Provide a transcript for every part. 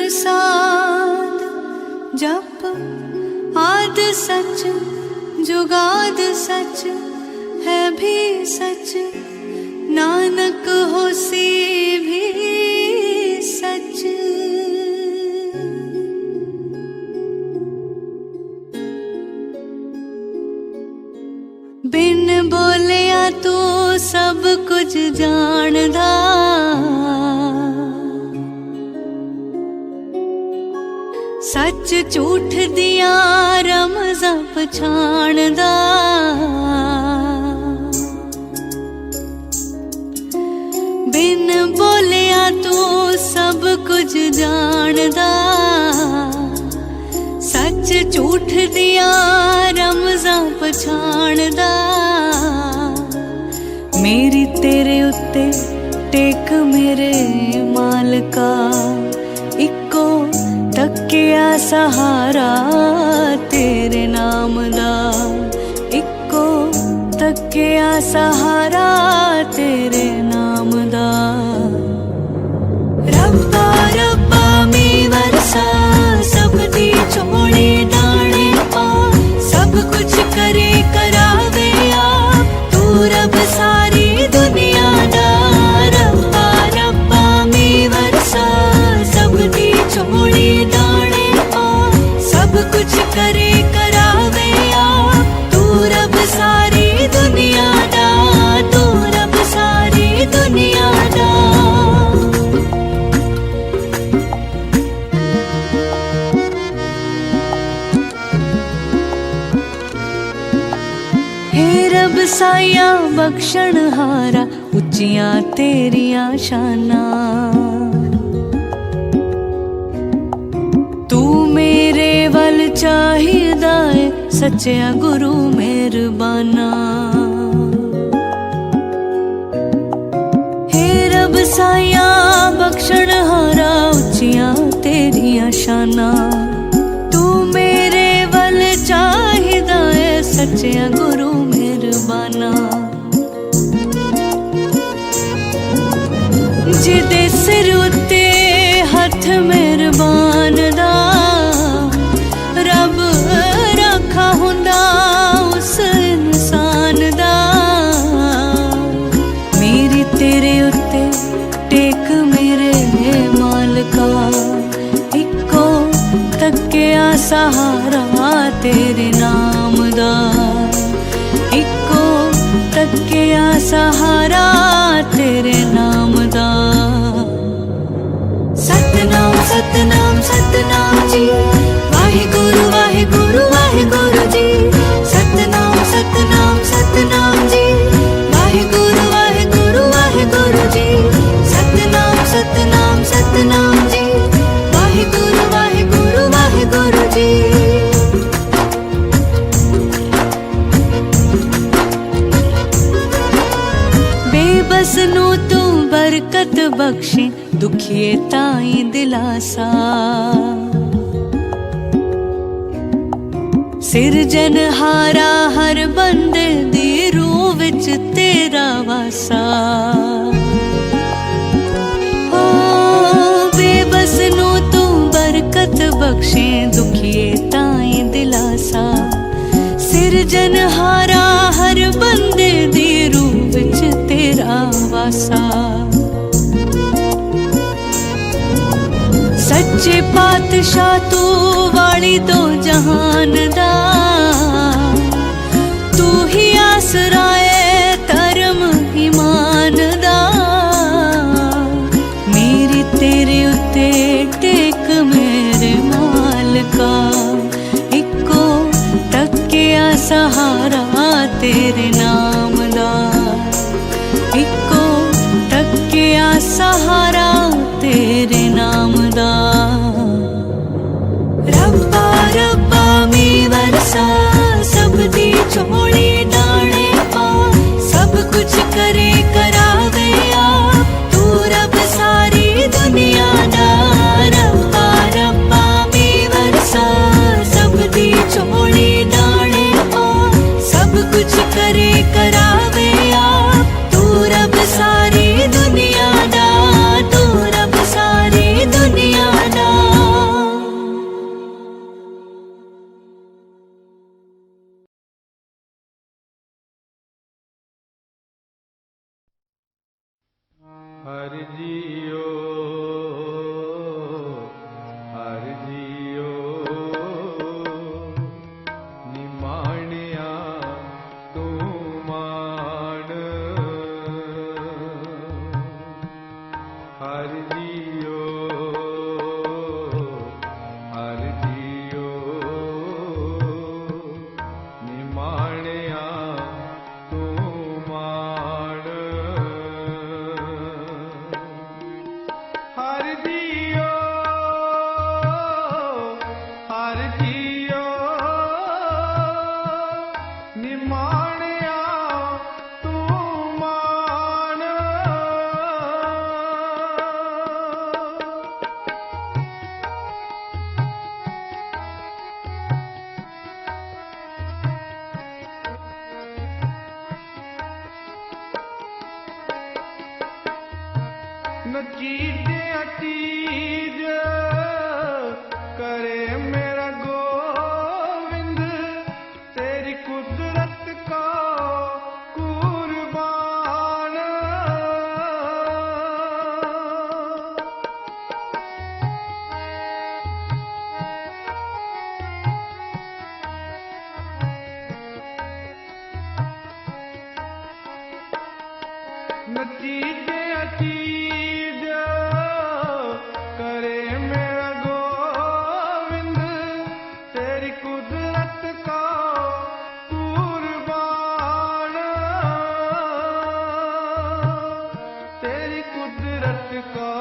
प्रसाद जप आद सच जुगाद सच है भी सच नानक होसी भी सच। बिन बोलिया तू सब कुछ जानदा सच झूठ दिया रमज़ां पछाणदा बिन बोलिया तू सब कुछ जानदा सच झूठ दिया रमज़ां पछाणदा। मेरी तेरे उत्ते टेक मेरे मालका इको तकिया सहारा तेरे नाम दा इको तकिया सहारा तेरे नाम दा। रब्बा रब्बा मी वरसा सब दी चोली दाने पा सब कुछ करे करावे आप तू रब सारी दुनिया दा। रब्बा रब्बा मी वरसा सब दी चोली दाने पा सब कुछ करे करावे आप तू रब सारी दुनिया दा तू रब सारी दुनिया दा। हे रब साया बख्शण हारा उच्चियां तेरियां शाना तू मेरे वल चाहिदा है सच्चा गुरु मेहरबाना। हे रब साया बख्शण हारा उच्चियां तेरियां शाना तू मेरे वल चाहिदा है सच्चा गुरु मेहरबाना। जिदे सिर उत्ते हथ मेहरबान दा रब रखा हुंदा उस इंसान दा। मेरी तेरे उत्ते टेक मेरे मालका इको तकिया सहारा तेरे नाम दा इको तकिया सहारा तेरे नाम दा। सतनाम सतनाम सतनाम जी वाहिगुरु वाहिगुरु वाहिगुरु जी। सतनाम सतनाम सतनाम जी वाहिगुरु वाहिगुरु वाहिगुरु जी। सतनाम सतनाम सतनाम जी वाहिगुरु वाहिगुरु वाहिगुरु जी। बेबस नू तू बरकत बख्शे दुखिए ताई दिलासा सिरजनहारा हर बंदे दी रूह विच तेरा वासा। ओ बेबस नू तू बरकत बख्शे दुखिए ताई दिलासा सिरजनहारा हर बंदे दी रूह विच तेरा वासा। सच्चे पातशाह तू वाली दो जहान दा तू ही आसरा है धर्म ईमान दा। मेरी तेरे उत्ते टेक मेरे मालका इको तकिया सहारा तेरे नाम दा इको तकिया सहारा तेरे नाम दा। रब्बा रब्बा मी वरसा सब दी चोली दाने पा सब कुछ करे करावे आप तू रब सारी दुनिया दा। रब्बा रब्बा मी वरसा सब दी चोली दाने पा सब कुछ करे चीज अचीज करे मेरा गोविंद, तेरी कुदरत का कुर्बान, तेरी कुदरत का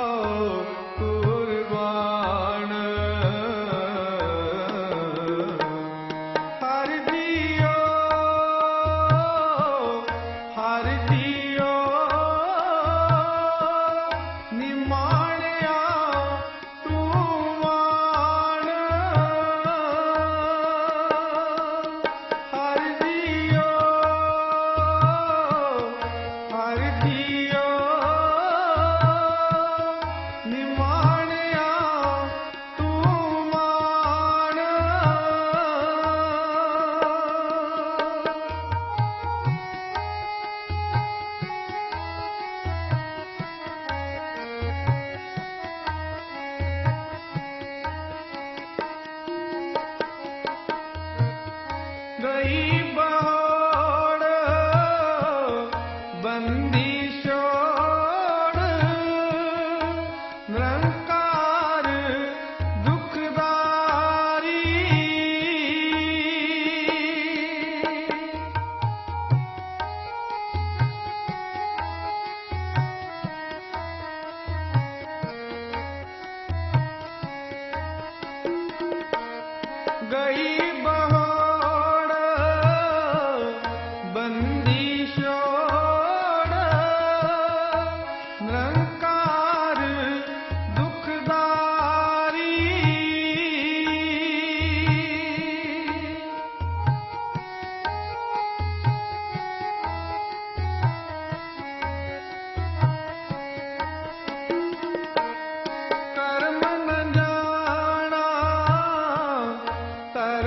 कुर्बान। हर दियो हर दियो निमाणिया तू मान, हर दियो निमाणिया तू मान। गई बहोड़ बंदी छोड़, निरंकार दुखदारी, गई बहोड़ बंदी छोड़, निरंकार दुखदारी। कर्म न जाना तर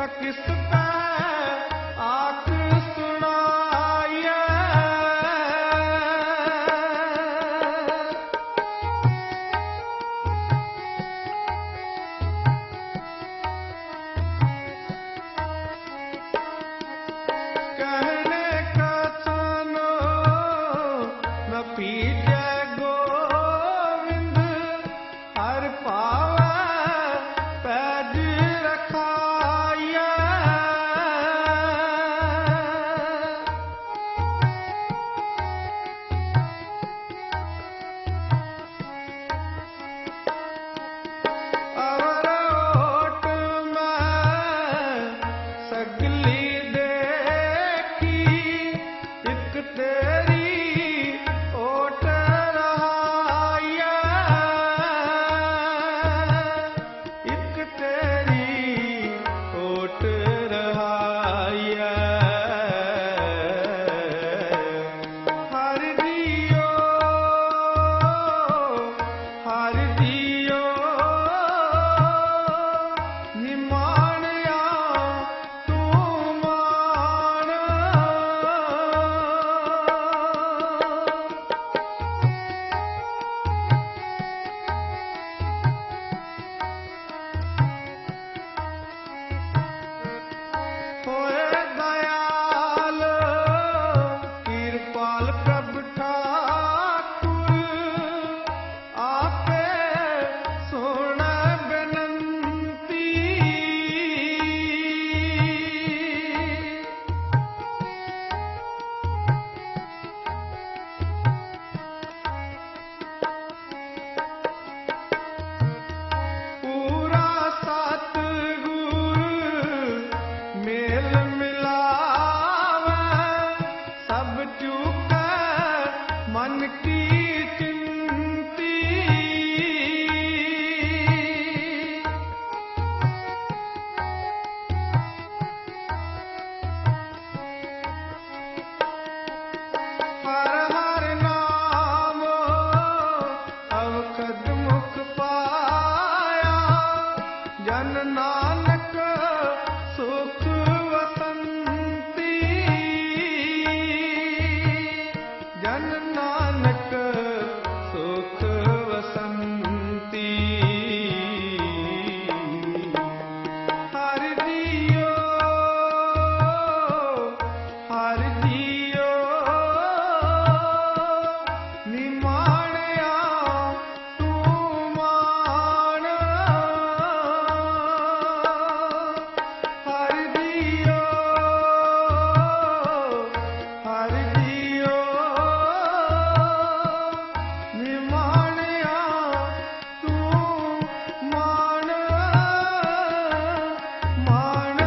किस पे आख सुनाइए। कहने का सुनो न पीछे गोविंद हर पावे पैज रखाया। और ओट में सगली देखी एक तेरी ओट रहाया। एक तेरी ओट रहाया। हर दियो निमाणया तू मान। होए दयाल कृपाल प्रभ ठाकुर आपे सुन बेनंती। पूरा सतगुर मेल मिलावे सब चूके मन की चिंती। हर हर नाम अवखद मुख पाया। जन नानक सुख वसंती। जन नानक सुख वसंती। हर दियो निमाणया तू मान। हर दियो निमाणया तू मान। मान।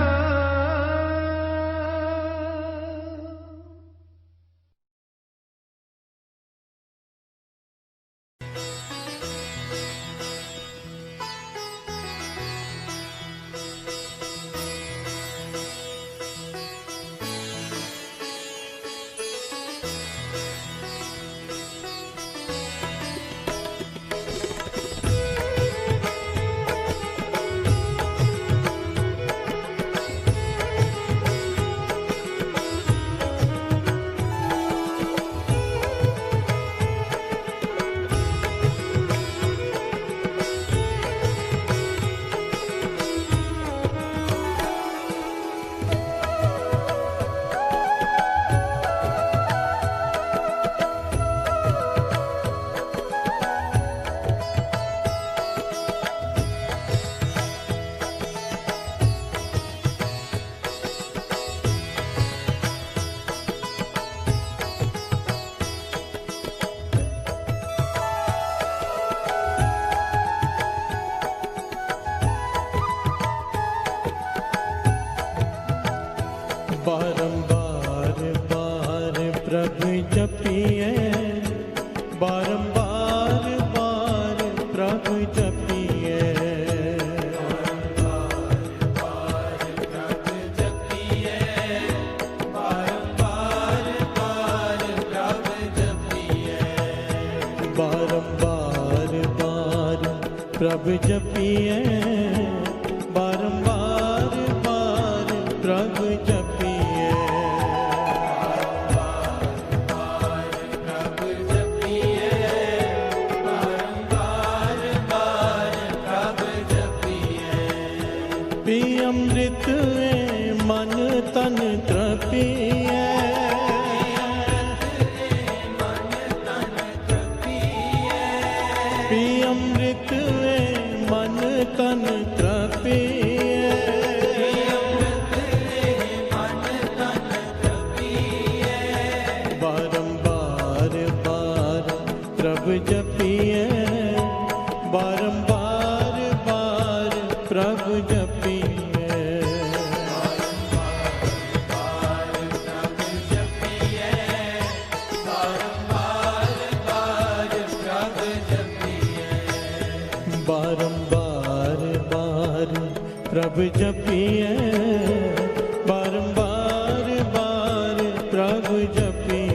बारंबार बार प्रभु जपिए, बारंबार बार प्रभु जपिए, बारंबार प्रभु जपिए, बारंबार बार प्रभु जपिए, बारंबार बार प्रभु जपिए, बारंबार बार प्रभु जपिए पी अमृत मन तन तृपिए पी अमृत मन तन तृपिए बारंबार बार प्रभु जपिए बारंबार बार प्रभु जपिए बारंबार बार प्रभु जपिए बारंबार बार प्रभु जपिए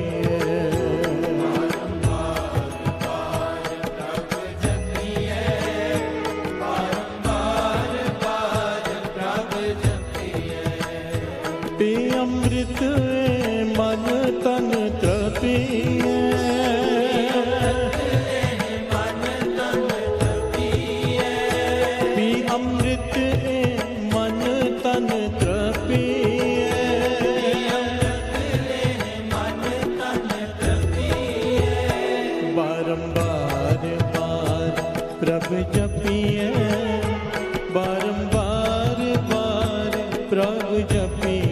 पी अमृत मन तन तृपिए पी अमृत मन तन तृपिए बारंबार बार प्रभु जपिए बारंबार बार प्रभु जपिए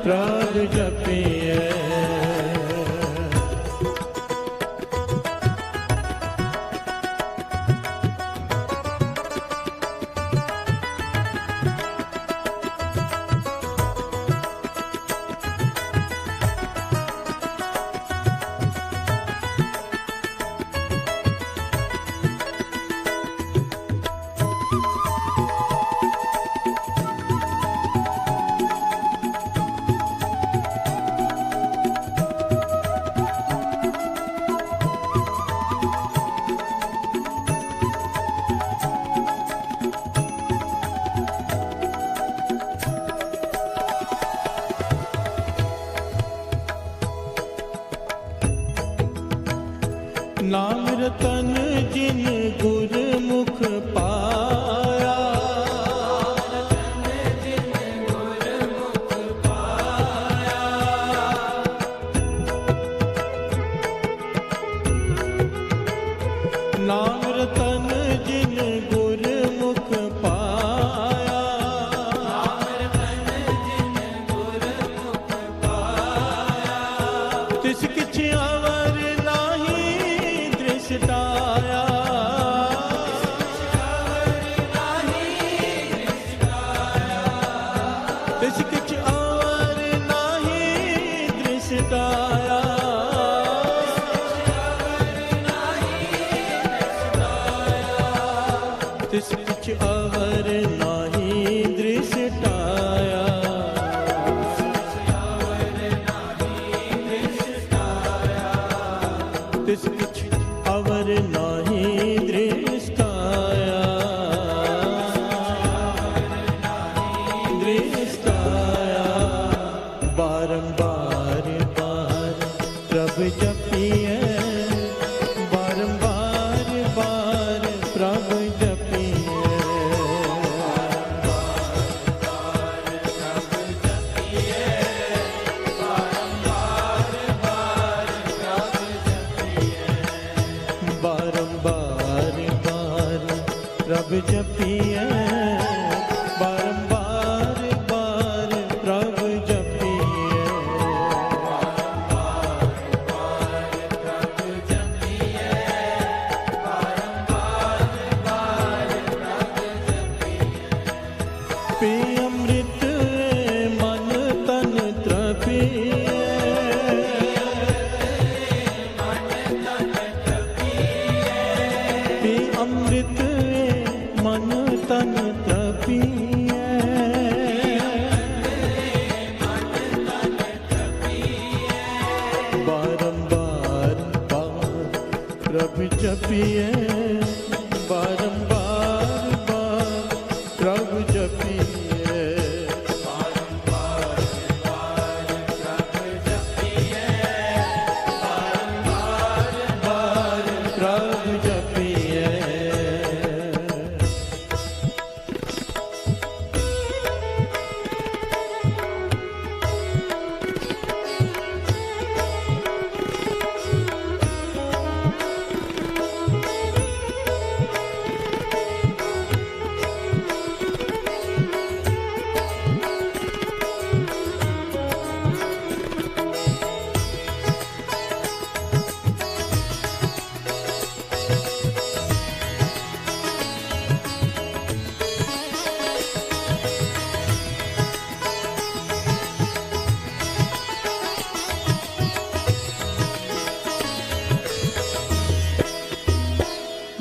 प्रभु जपिए नाम रतन जिन गुरमुख पाया नाम रतन जिन गुरमुख पाया तिस किछ अवर नाही दृष्टाया तिस किछ अवर नाही दृष्टाया तिस किछ अवर नाही दृष्टाया तिस किछ अवर नाही दृष्टाया दृष्टाया बारंबार बार प्रभु जपिए बारंबार बार प्रभु जपिए बारंबार बार प्रभु जपिए बारंबार बार प्रभु जपिए पी अमृत मन तन तृपिए पी अमृत मन तन तृपिए बारंबार बार प्रभु जपिए बारंबार बार प्रभु जपिए बारंबार बार प्रभु जपिए बारंबार बार प्रभु जपिए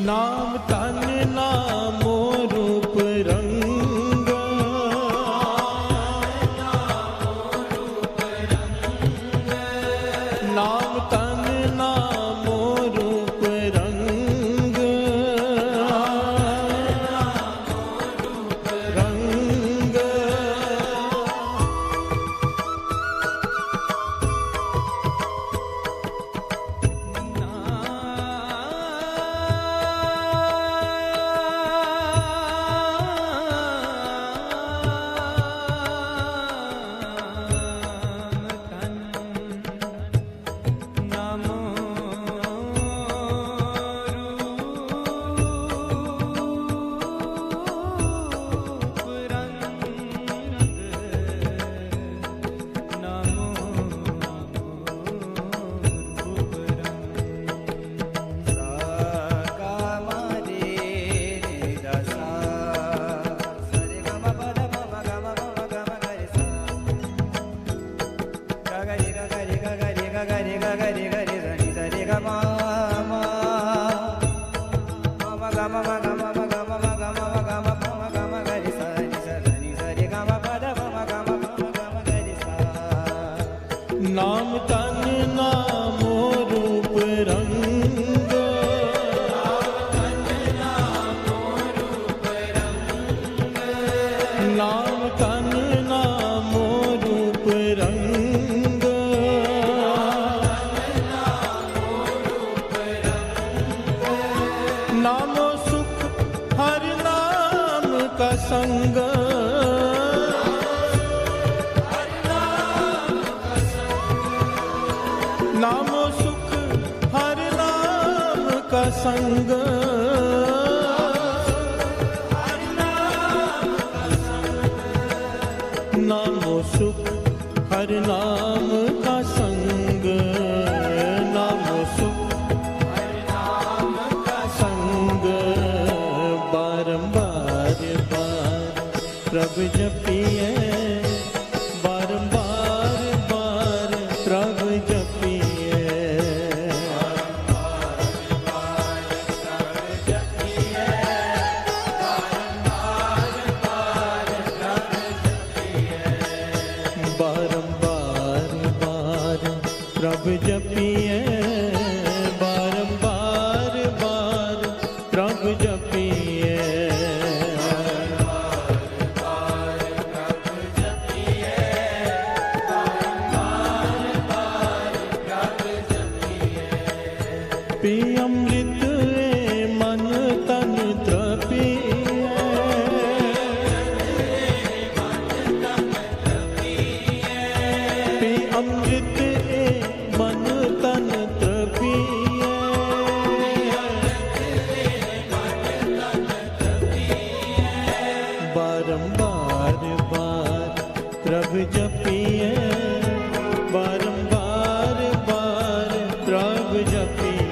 नाम तन नामो रूप रंग नाम तन नामो रूप रंग रंग नाम तन नामो रूप रंग नाम तन नामो रूप रंग नामो सुख हर नाम का संग नामो सुख हर नाम का संग नामो सुख हर नाम का संग नामो सुख हर नाम का संग बारंबार बार प्रभु जपिए बारंबार बार प्रभु जपिए बारंबार बार प्रभु जपिए बारंबार बार प्रभु जपिए पी अमृत मन तन तृपिए पी अमृत मन तन तृपिए बारंबार बार प्रभु जपिए बारंबार बार प्रभु जपिए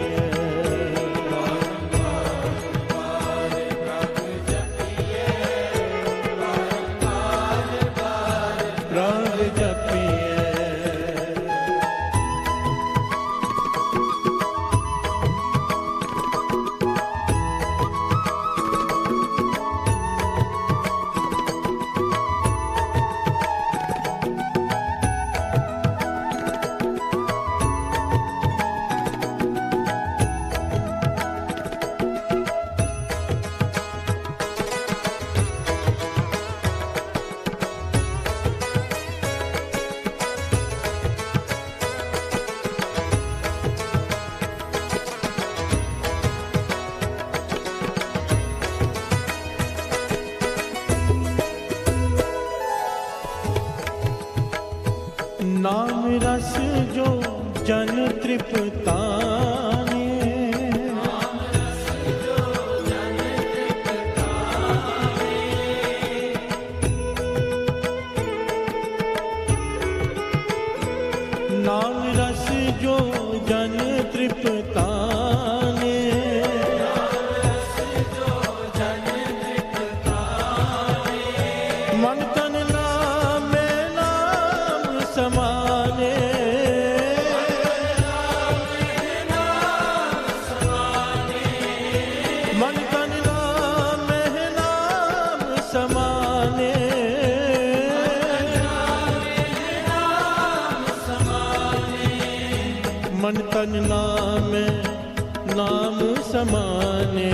तृप्ताने नाम रस जो जन तृप्ताने मन तन नामे नाम समाने मन तन नामे नाम समाने मन तन नाम नाम समाने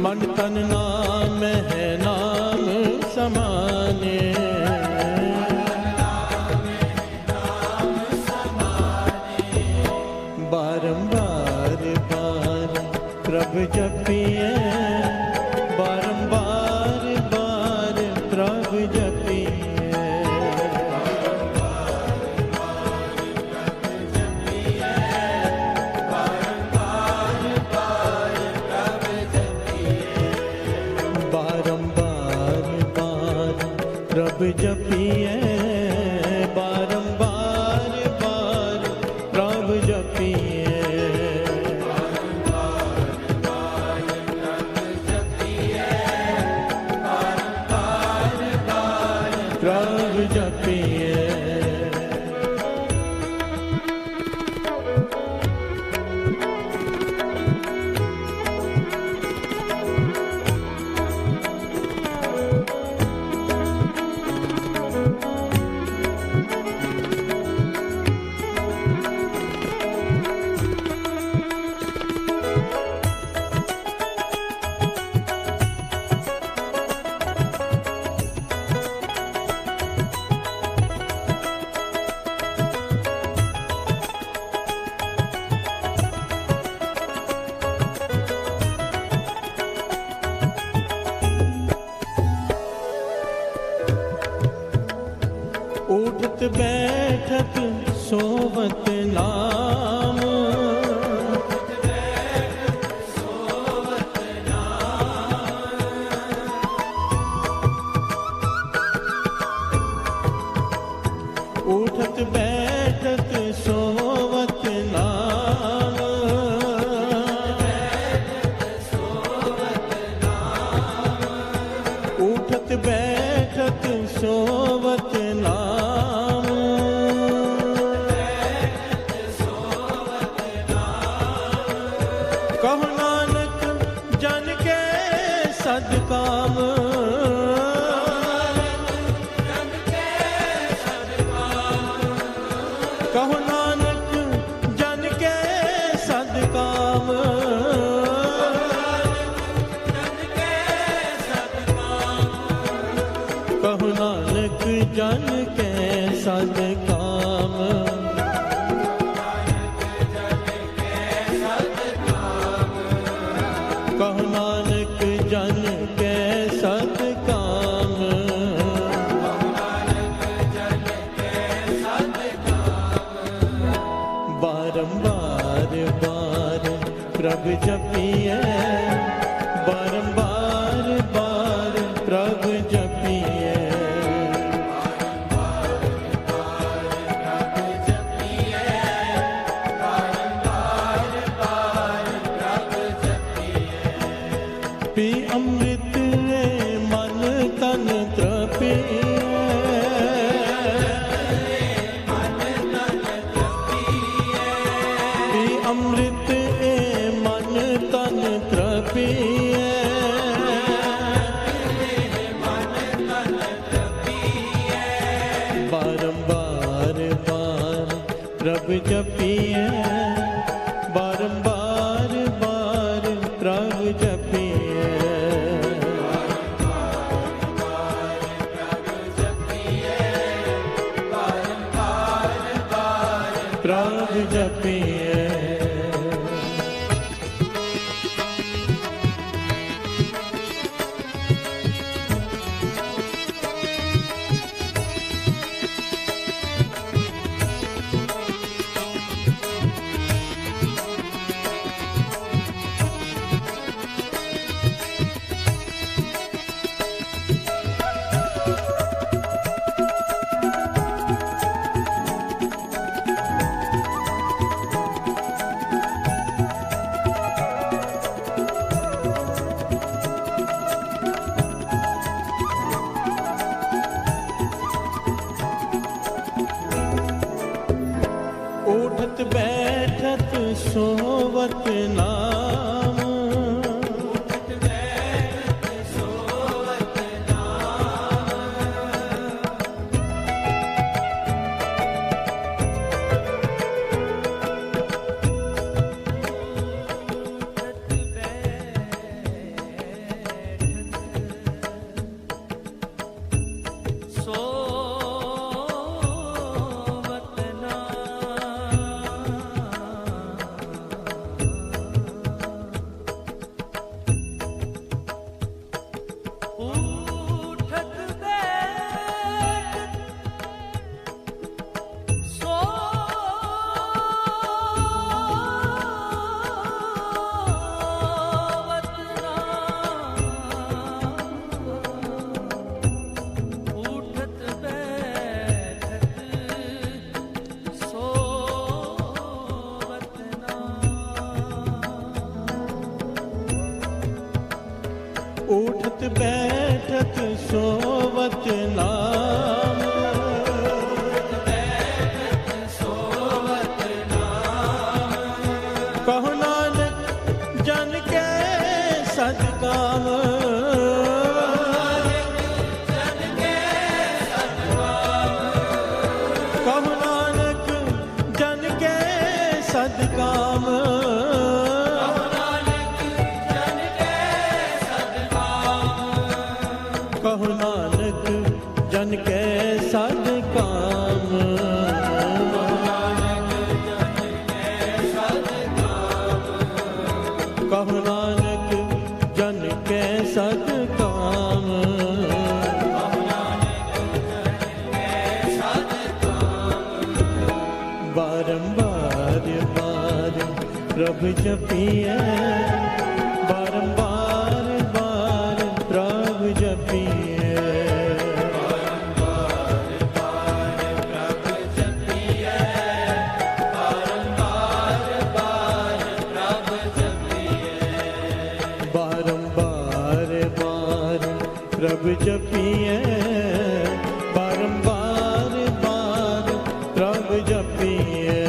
मन तन नाम है नाम समाने बारंबार बार प्रभु जपिए बारंबार बार प्रभु जपिए बारंबार बार प्रभु जपिए बारंबार बार प्रभु जपिए प्रभु जपिए उठत बैठत सोवत नाम उठत बैठत सोवत नाम उठत बैठत सोवत नाम कहो नानक जन के सदकाम कहो नानक जन के सदकाम कहो नानक जन के सदकाम कहो नानक जन के सदकाम बारंबार बार प्रभु जपिए बारंबार बार प्रभु जपिए पी अमृत मन तन तृपिए पी अमृत मन तन तृपिए बारंबार बार प्रभु जपिए बारंबार बार प्रभु जपिए प्रभु जपिए उठत बैठत सोवत नाम, उठत बैठत सोवत नाम, कहो नानक जन के सदकाम, कहो नानक जन के सदकाम, कहो नानक जन के सद काम, कहो नानक जन के सद काम, बारंबार बार प्रभु जपिए, बारंबार बार प्रभु जपिए, बारंबार बार प्रभु जपिए, बारंबार बार प्रभु जपिए,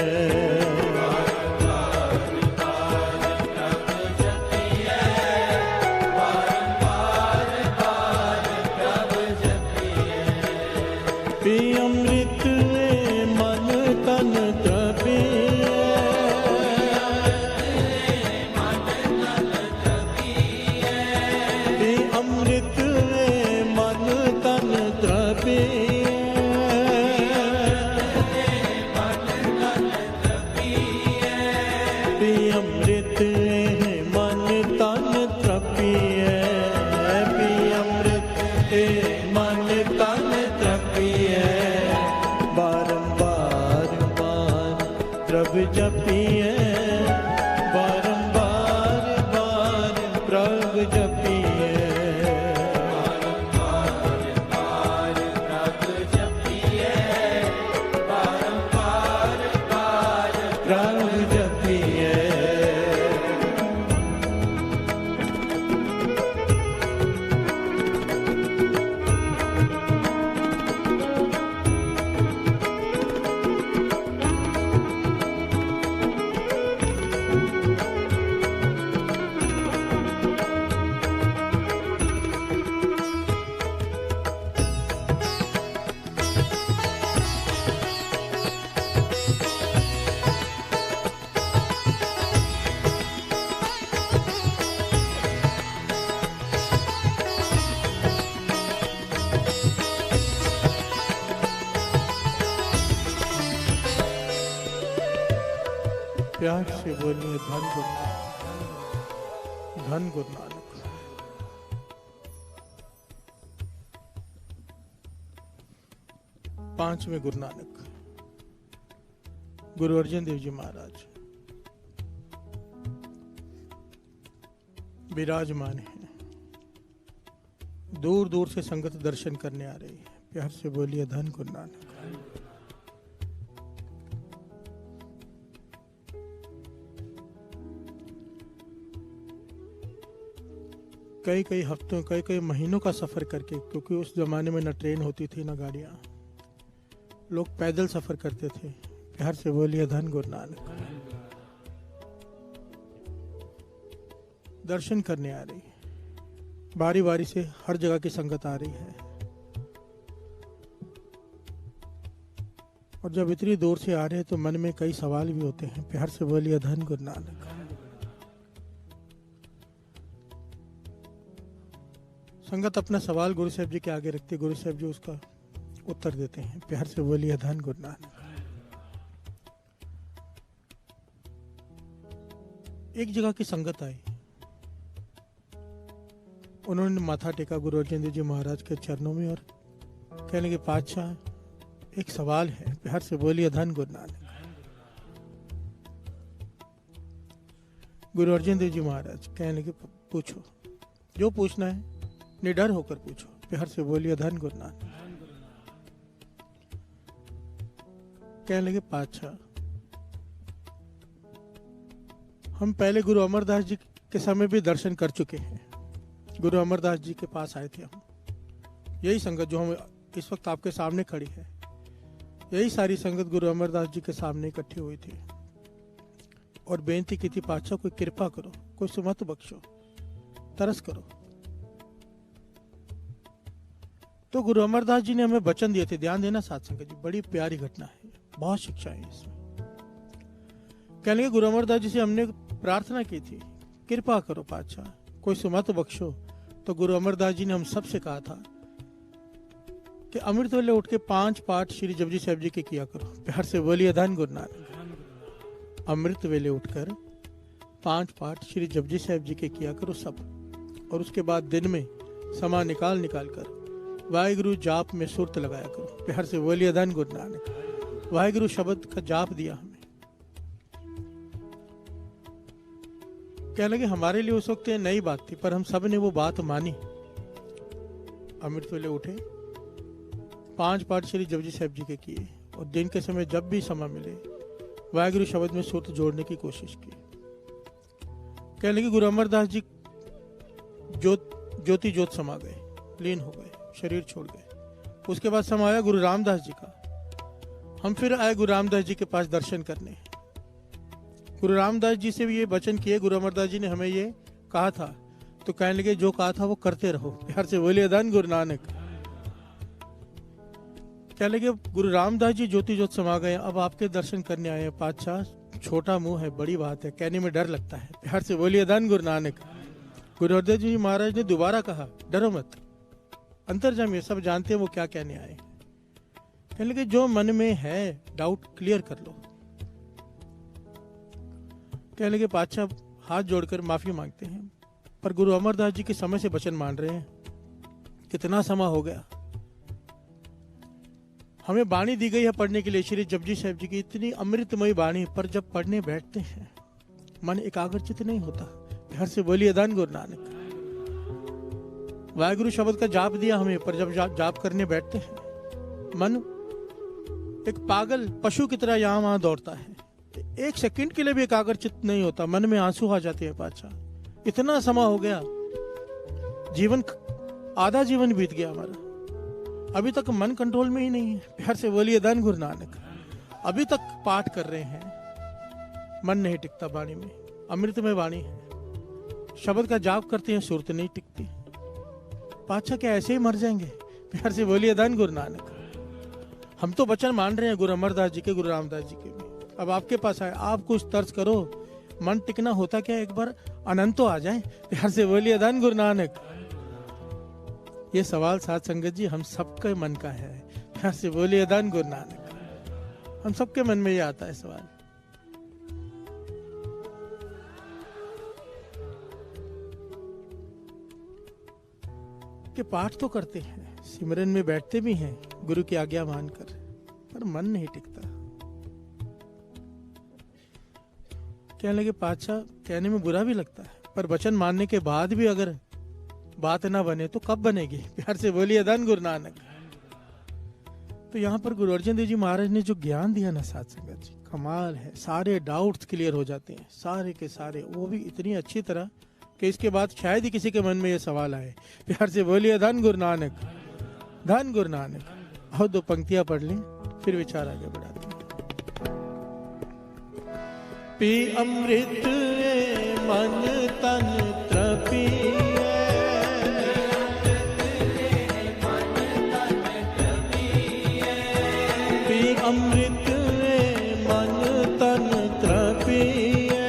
पी अमृत मन तन तपिए, पी अमृत मन तन तपिए, पी अमृत मन तन तपिए, पी अमृत मन तन तपिए, बारंबार बार प्रभु जपिए, बारंबार बार प्रभु जपिए, प्रभु जपिए, प्यार से बोलिए धन गुरु नानक, धन गुरु नानक। पांचवें गुरु नानक गुरु अर्जन देव जी महाराज विराजमान है, दूर दूर से संगत दर्शन करने आ रही है। प्यार से बोलिए धन गुरु नानक। कई कई हफ्तों कई कई महीनों का सफ़र करके, क्योंकि उस ज़माने में न ट्रेन होती थी न गाड़ियाँ, लोग पैदल सफ़र करते थे, प्यार से बोलिए धन गुरु नानक। दर्शन करने आ रही है, बारी बारी से हर जगह की संगत आ रही है, और जब इतनी दूर से आ रहे हैं तो मन में कई सवाल भी होते हैं। प्यार से बोलिए धन गुरु नानक। संगत अपना सवाल गुरु साहब जी के आगे रखते, गुरु साहब जी उसका उत्तर देते हैं। प्यार से बोलिए धन गुरु नानक। एक जगह की संगत आई, उन्होंने माथा टेका गुरु अर्जन देव जी महाराज के चरणों में और कहने लगे, पातशाह एक सवाल है। प्यार से बोलिए धन गुरु नानक। गुरु अर्जन देव जी महाराज कहने लगे, पूछो, जो पूछना है निडर होकर पूछो। प्यार से बोलिए धन गुरु नानक। कहने लगे, पातशाह हम पहले गुरु अमरदास जी के समय भी दर्शन कर चुके हैं। गुरु अमरदास जी के पास आए थे हम, यही संगत जो हम इस वक्त आपके सामने खड़ी है, यही सारी संगत गुरु अमरदास जी के सामने इकट्ठी हुई थी और बेनती की थी, पातशाह कोई कृपा करो, कोई सुमत बख्शो, तरस करो। तो गुरु अमरदास जी ने हमें वचन दिए थे। ध्यान देना साथ संगत जी, बड़ी प्यारी घटना है, बहुत शिक्षा है इसमें। कहने लगे, गुरु अमरदास जी से हमने प्रार्थना की थी, कृपा करो पातशाह, कोई सुमत बख्शो। तो गुरु अमरदास जी ने हम सब से कहा था कि अमृत वेले उठ के 5 पाठ श्री जपजी साहब जी के किया करो। प्यार से बोलिए धन गुरु नानक। अमृत वेले उठकर 5 पाठ श्री जपजी साहब जी के किया करो सब, और उसके बाद दिन में समा निकाल कर वाहिगुरु जाप में सुरत लगाया करो। प्यार से बोलिए धन गुरु नानक। वाहिगुरु शब्द का जाप दिया हमें। कहने लगे, हमारे लिए उस वक्त नई बात थी, पर हम सब ने वो बात मानी। अमृत वेले उठे, 5 पाठ श्री जपजी साहब जी के किए, और दिन के समय जब भी समय मिले वाहिगुरु शब्द में सुरत जोड़ने की कोशिश की। कहने लगे, गुरु अमरदास जी ज्योति ज्योत समा गए, लीन हो गए, शरीर छोड़ गए। उसके बाद समय आया गुरु रामदास जी का। हम फिर आए गुरु रामदास जी के पास दर्शन करने। गुरु रामदास जी से भी ये वचन किए, गुरु अमरदास जी ने हमें ये कहा था, तो कहने लगे, जो कहा था वो करते रहो। प्यार से बोलिए धन गुरु नानक। कहने लगे, गुरु रामदास जी ज्योति ज्योत समा गए, अब आपके दर्शन करने आए हैं। पातशाह छोटा मुंह है, बड़ी बात है, कहने में डर लगता है। प्यार से बोलिए धन गुरु नानक। गुरु अर्जन जी महाराज ने दोबारा कहा, डरो मत, अंतर्जामी सब जानते हैं वो क्या कहने आए। कहने लगे, जो मन में है डाउट क्लियर कर लो। कहने लगे, पातशाह हाथ जोड़कर माफी मांगते हैं, पर गुरु अमरदास जी के समय से वचन मान रहे हैं। कितना समय हो गया, हमें बाणी दी गई है पढ़ने के लिए श्री जपजी साहब जी की, इतनी अमृतमयी बाणी, पर जब पढ़ने बैठते हैं मन एकाग्रचित नहीं होता। प्यार से बोलिए धन गुरु नानक। वाहिगुरु शब्द का जाप दिया हमें, पर जब जाप करने बैठते हैं मन एक पागल पशु की तरह यहाँ वहां दौड़ता है, 1 सेकंड के लिए भी एकाग्रचित नहीं होता, मन में आंसू आ जाते हैं। पातशाह इतना समय हो गया, जीवन आधा जीवन बीत गया हमारा, अभी तक मन कंट्रोल में ही नहीं है। प्यार से बोलिए धन गुरु नानक। अभी तक पाठ कर रहे हैं, मन नहीं टिकता वाणी में, अमृत में वाणी है, शब्द का जाप करते हैं, सुरत नहीं टिकती। पातशाह क्या ऐसे ही मर जाएंगे? प्यार से बोलिए धन गुरु नानक। हम तो वचन मान रहे हैं गुरु अमरदास जी के, गुरु रामदास जी के भी। अब आपके पास आए, आप कुछ तर्ज करो, मन टिकना होता क्या, एक बार अनंत तो आ जाए। प्यार से बोलिए धन गुरु नानक। ये सवाल साथ संगत जी हम सबके मन का है। प्यार से बोलिए धन गुरु नानक। हम सबके मन में ये आता है सवाल। कि पाठ तो करते हैं, सिमरन में बैठते भी हैं गुरु की आज्ञा मानकर, पर मन नहीं टिकता। कहने लगे, पातशाह कहने में बुरा भी लगता है, पर वचन मानने के बाद भी अगर बात ना बने तो कब बनेगी? प्यार से बोलिए धन गुरु नानक। तो यहाँ पर गुरु अर्जन देव जी महाराज ने जो ज्ञान दिया ना साथ संगत जी, कमाल है। सारे डाउट्स क्लियर हो जाते हैं, सारे के सारे, वो भी इतनी अच्छी तरह कि इसके बाद शायद ही किसी के मन में ये सवाल आए। प्यार से बोलिए धन गुरु नानक, धन गुरु नानक। और 2 पंक्तियां पढ़ लें, फिर विचार आगे बढ़ाते हैं। पी अमृत मन तन तृपिए, पी अमृत मन तन तृपिए,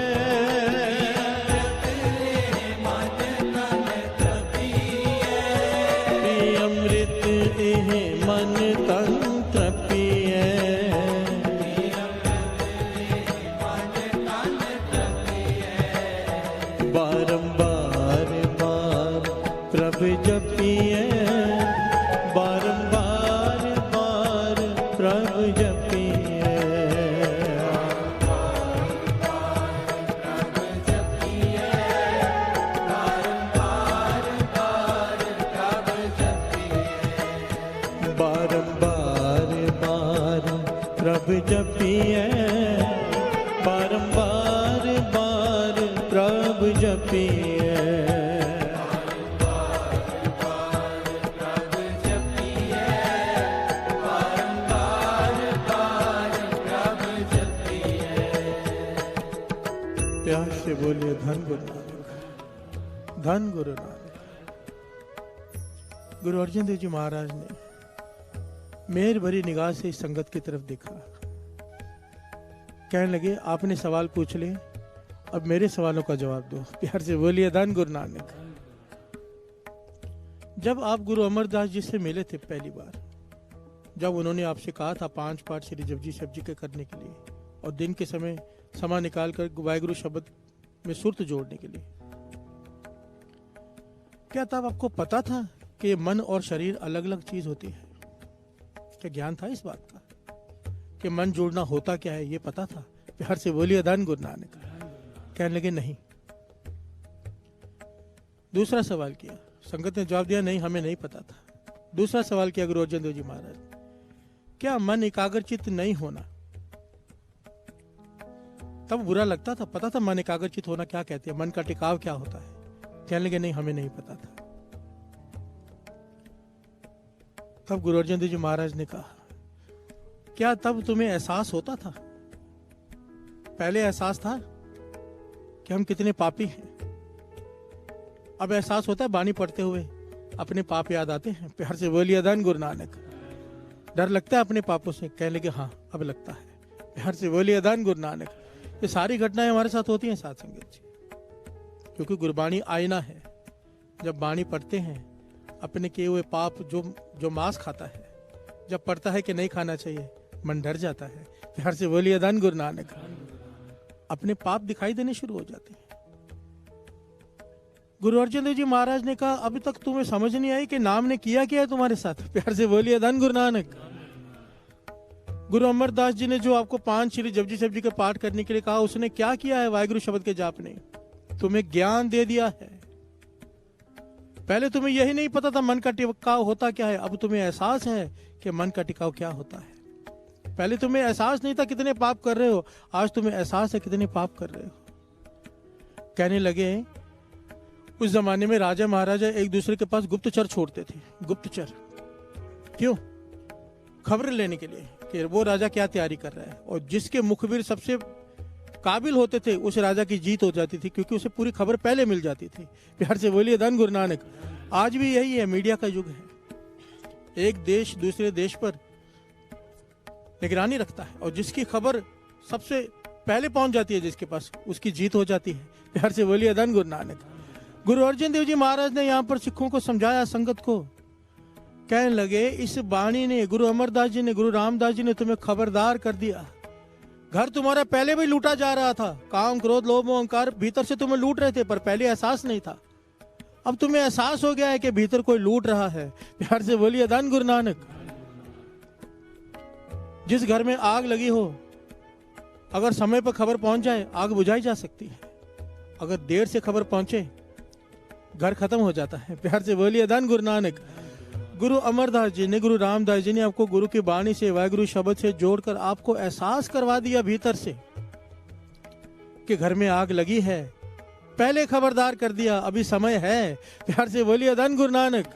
पी अमृत मन तन तृपिए, बारंबार बार प्रभु जपिए, बारंबार बार प्रभु जपिए, बारंबार बार प्रभु जपिए, बारंबार बार प्रभु जपिए, प्यार से बोलिए धन गुरु नानक, धन गुरु नानक। गुरु अर्जन देव जी महाराज ने मेहर भरी निगाह से इस संगत की तरफ देखा, कहने लगे आपने सवाल पूछ लिए, अब मेरे सवालों का जवाब दो। प्यार से बोलिए धन गुरु नानक। जब आप गुरु अमरदास जी से मिले थे पहली बार, जब उन्होंने आपसे कहा था 5 पाठ श्री जपजी शिव जी के करने के लिए और दिन के समय समा निकालकर वाहिगुरु शब्द में सुरत जोड़ने के लिए, क्या तब आपको पता था कि मन और शरीर अलग अलग चीज होती है? क्या ज्ञान था इस बात का कि मन जोड़ना होता क्या है? ये पता था? प्यार से बोलिए धन गुरु नानक। कहने लगे नहीं। दूसरा सवाल किया, संगत ने जवाब दिया नहीं हमें नहीं पता था। दूसरा सवाल किया गुरु अर्जन देव जी महाराज, क्या मन एकाग्रचित नहीं होना? तब बुरा लगता था, पता था मन एकाग्रचित होना क्या कहते हैं, मन का टिकाव क्या होता है? कहने लगे नहीं हमें नहीं पता था। तब गुरु अर्जन देव जी महाराज ने कहा, क्या तब तुम्हें एहसास होता था? पहले एहसास था कि हम कितने पापी हैं। अब एहसास होता है बानी पढ़ते हुए अपने पाप याद आते हैं। प्यार से बोलिए धन गुरु नानक। डर लगता है अपने पापों से? कहने लगे हाँ अब लगता है। प्यार से बोलिए धन गुरु नानक। ये सारी घटनाएं हमारे साथ होती हैं साथ संगत जी, क्योंकि गुरबाणी आईना है। जब बाणी पढ़ते हैं अपने किए हुए पाप जो मांस खाता है, जब पढ़ता है कि नहीं खाना चाहिए, मन डर जाता है। प्यार से बोलिए धन गुरु नानक। अपने पाप दिखाई देने शुरू हो जाते हैं। गुरु अर्जन देव जी महाराज ने कहा अभी तक तुम्हें समझ नहीं आई कि नाम ने किया क्या है तुम्हारे साथ? प्यार से बोलिए धन गुरु नानक। गुरु अमरदास जी ने जो आपको 5 श्री जपजी शिव जी के पाठ करने के लिए कहा, उसने क्या किया है? वाहिगुरु शब्द के जाप ने तुम्हें ज्ञान दे दिया है। पहले तुम्हें यही नहीं पता था मन का टिकाव होता क्या है, अब तुम्हें एहसास है कि मन का टिकाव क्या होता है। पहले तुम्हें एहसास नहीं था कितने पाप कर रहे हो, आज तुम्हें एहसास है कितने पाप कर रहे हो। कहने लगे उस जमाने में राजा महाराजा एक दूसरे के पास गुप्तचर छोड़ते थे। गुप्तचर क्यों? खबर लेने के लिए कि वो राजा क्या तैयारी कर रहा है, और जिसके मुखबिर सबसे काबिल होते थे उस राजा की जीत हो जाती थी, क्योंकि उसे पूरी खबर पहले मिल जाती थी। प्यार से बोलिए धन गुरु नानक। आज भी यही है, मीडिया का युग है। एक देश दूसरे देश पर निगरानी रखता है और जिसकी खबर सबसे पहले पहुंच जाती है जिसके पास, उसकी जीत हो जाती है। प्यार से बोलिए धन गुरु नानक। गुरु अर्जन देव जी महाराज ने यहाँ पर सिखों को समझाया, संगत को। कहने लगे इस वाणी ने, गुरु अमरदास जी ने, गुरु रामदास जी ने तुम्हें खबरदार कर दिया। घर तुम्हारा पहले भी लूटा जा रहा था, काम क्रोध लोभ मोह अहंकार भीतर से तुम्हें लूट रहे थे, पर पहले एहसास नहीं था। अब तुम्हें एहसास हो गया है कि भीतर कोई लूट रहा है। प्यार से बोलिए धन गुरु नानक। जिस घर में आग लगी हो, अगर समय पर खबर पहुंच जाए आग बुझाई जा सकती है, अगर देर से खबर पहुंचे घर खत्म हो जाता है। प्यार से बोलिए धन गुरु नानक। गुरु अमरदास जी ने, गुरु रामदास जी ने आपको गुरु की वाणी से, वाहिगुरु शब्द से जोड़कर आपको एहसास करवा दिया भीतर से कि घर में आग लगी है। पहले खबरदार कर दिया, अभी समय है। प्यार से बोलिए धन गुरु नानक।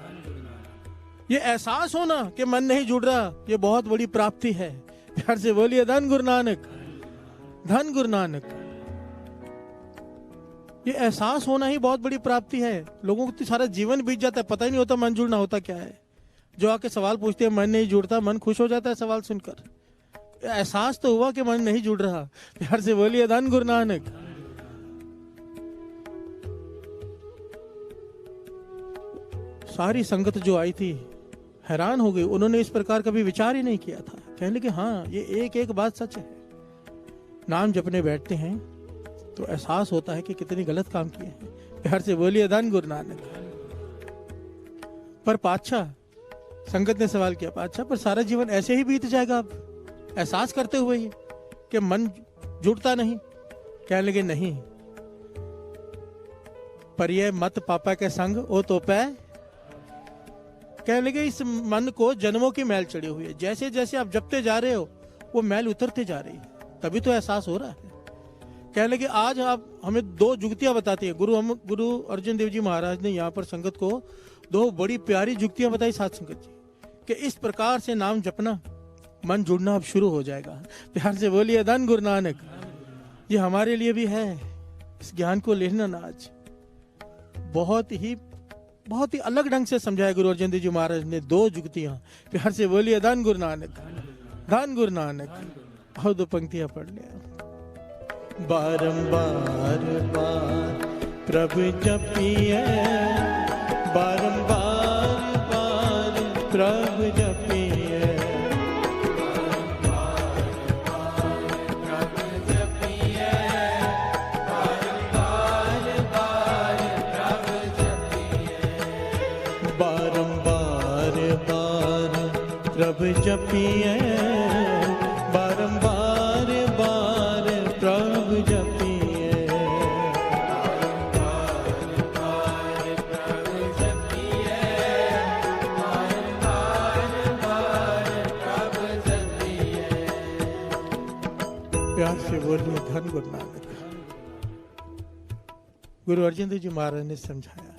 ये एहसास होना कि मन नहीं जुड़ रहा, ये बहुत बड़ी प्राप्ति है। प्यार से बोलिए धन गुरु नानक। धन गुरु नानक। ये एहसास होना ही बहुत बड़ी प्राप्ति है। लोगों को तो सारा जीवन बीत जाता है, पता ही नहीं होता मन जुड़ना होता क्या है। जो आके सवाल पूछते हैं मन नहीं जुड़ता, मन खुश हो जाता है सवाल सुनकर। एहसास तो हुआ कि मन नहीं जुड़ रहा। प्यार से बोलिए धन गुरु नानक। सारी संगत जो आई थी हैरान हो गई, उन्होंने इस प्रकार कभी विचार ही नहीं किया था। कहने लगे हाँ ये एक एक बात सच है। नाम जपने बैठते हैं तो एहसास होता है कि कितनी गलत काम किए हैं। प्यार से बोलिए धन गुरु नानक। पर पातशाह, संगत ने सवाल किया, पातशाह पर सारा जीवन ऐसे ही बीत जाएगा अब एहसास करते हुए ही कि मन जुड़ता नहीं? कहने लगे नहीं, पर ये मत पापा के संग ओ तो पै। कहने लगे इस मन को जन्मों की मैल चढ़ी हुई है, जैसे जैसे आप जपते जा रहे हो वो मैल उतरते जा रही है, तभी तो एहसास हो रहा है। कहने लगे आज आप हमें दो जुक्तियां बताती है। गुरु अर्जुन देव जी महाराज ने यहाँ पर संगत को दो बड़ी प्यारी जुक्तियां बताई साथ संगत जी, कि इस प्रकार से नाम जपना मन जुड़ना अब शुरू हो जाएगा। प्यार से बोलिए धन गुरु नानक। ये हमारे लिए भी है, इस ज्ञान को लेना ना आज बहुत ही अलग ढंग से समझाया गुरु अर्जन देव जी महाराज ने दो जुक्तियां। प्यार से बोलिए धन गुरु नानक, धन गुरु नानक। और दो पंक्तियां पढ़ लिया। बारंबार बार प्रभु जपिए, बारंबार बार प्रभु जपिए, प्रभु जपिए, बारंबार बार प्रभु जपिए, प्यार से बोलिए धन गुरु नानक। गुरु अर्जन देव जी महाराज ने समझाया,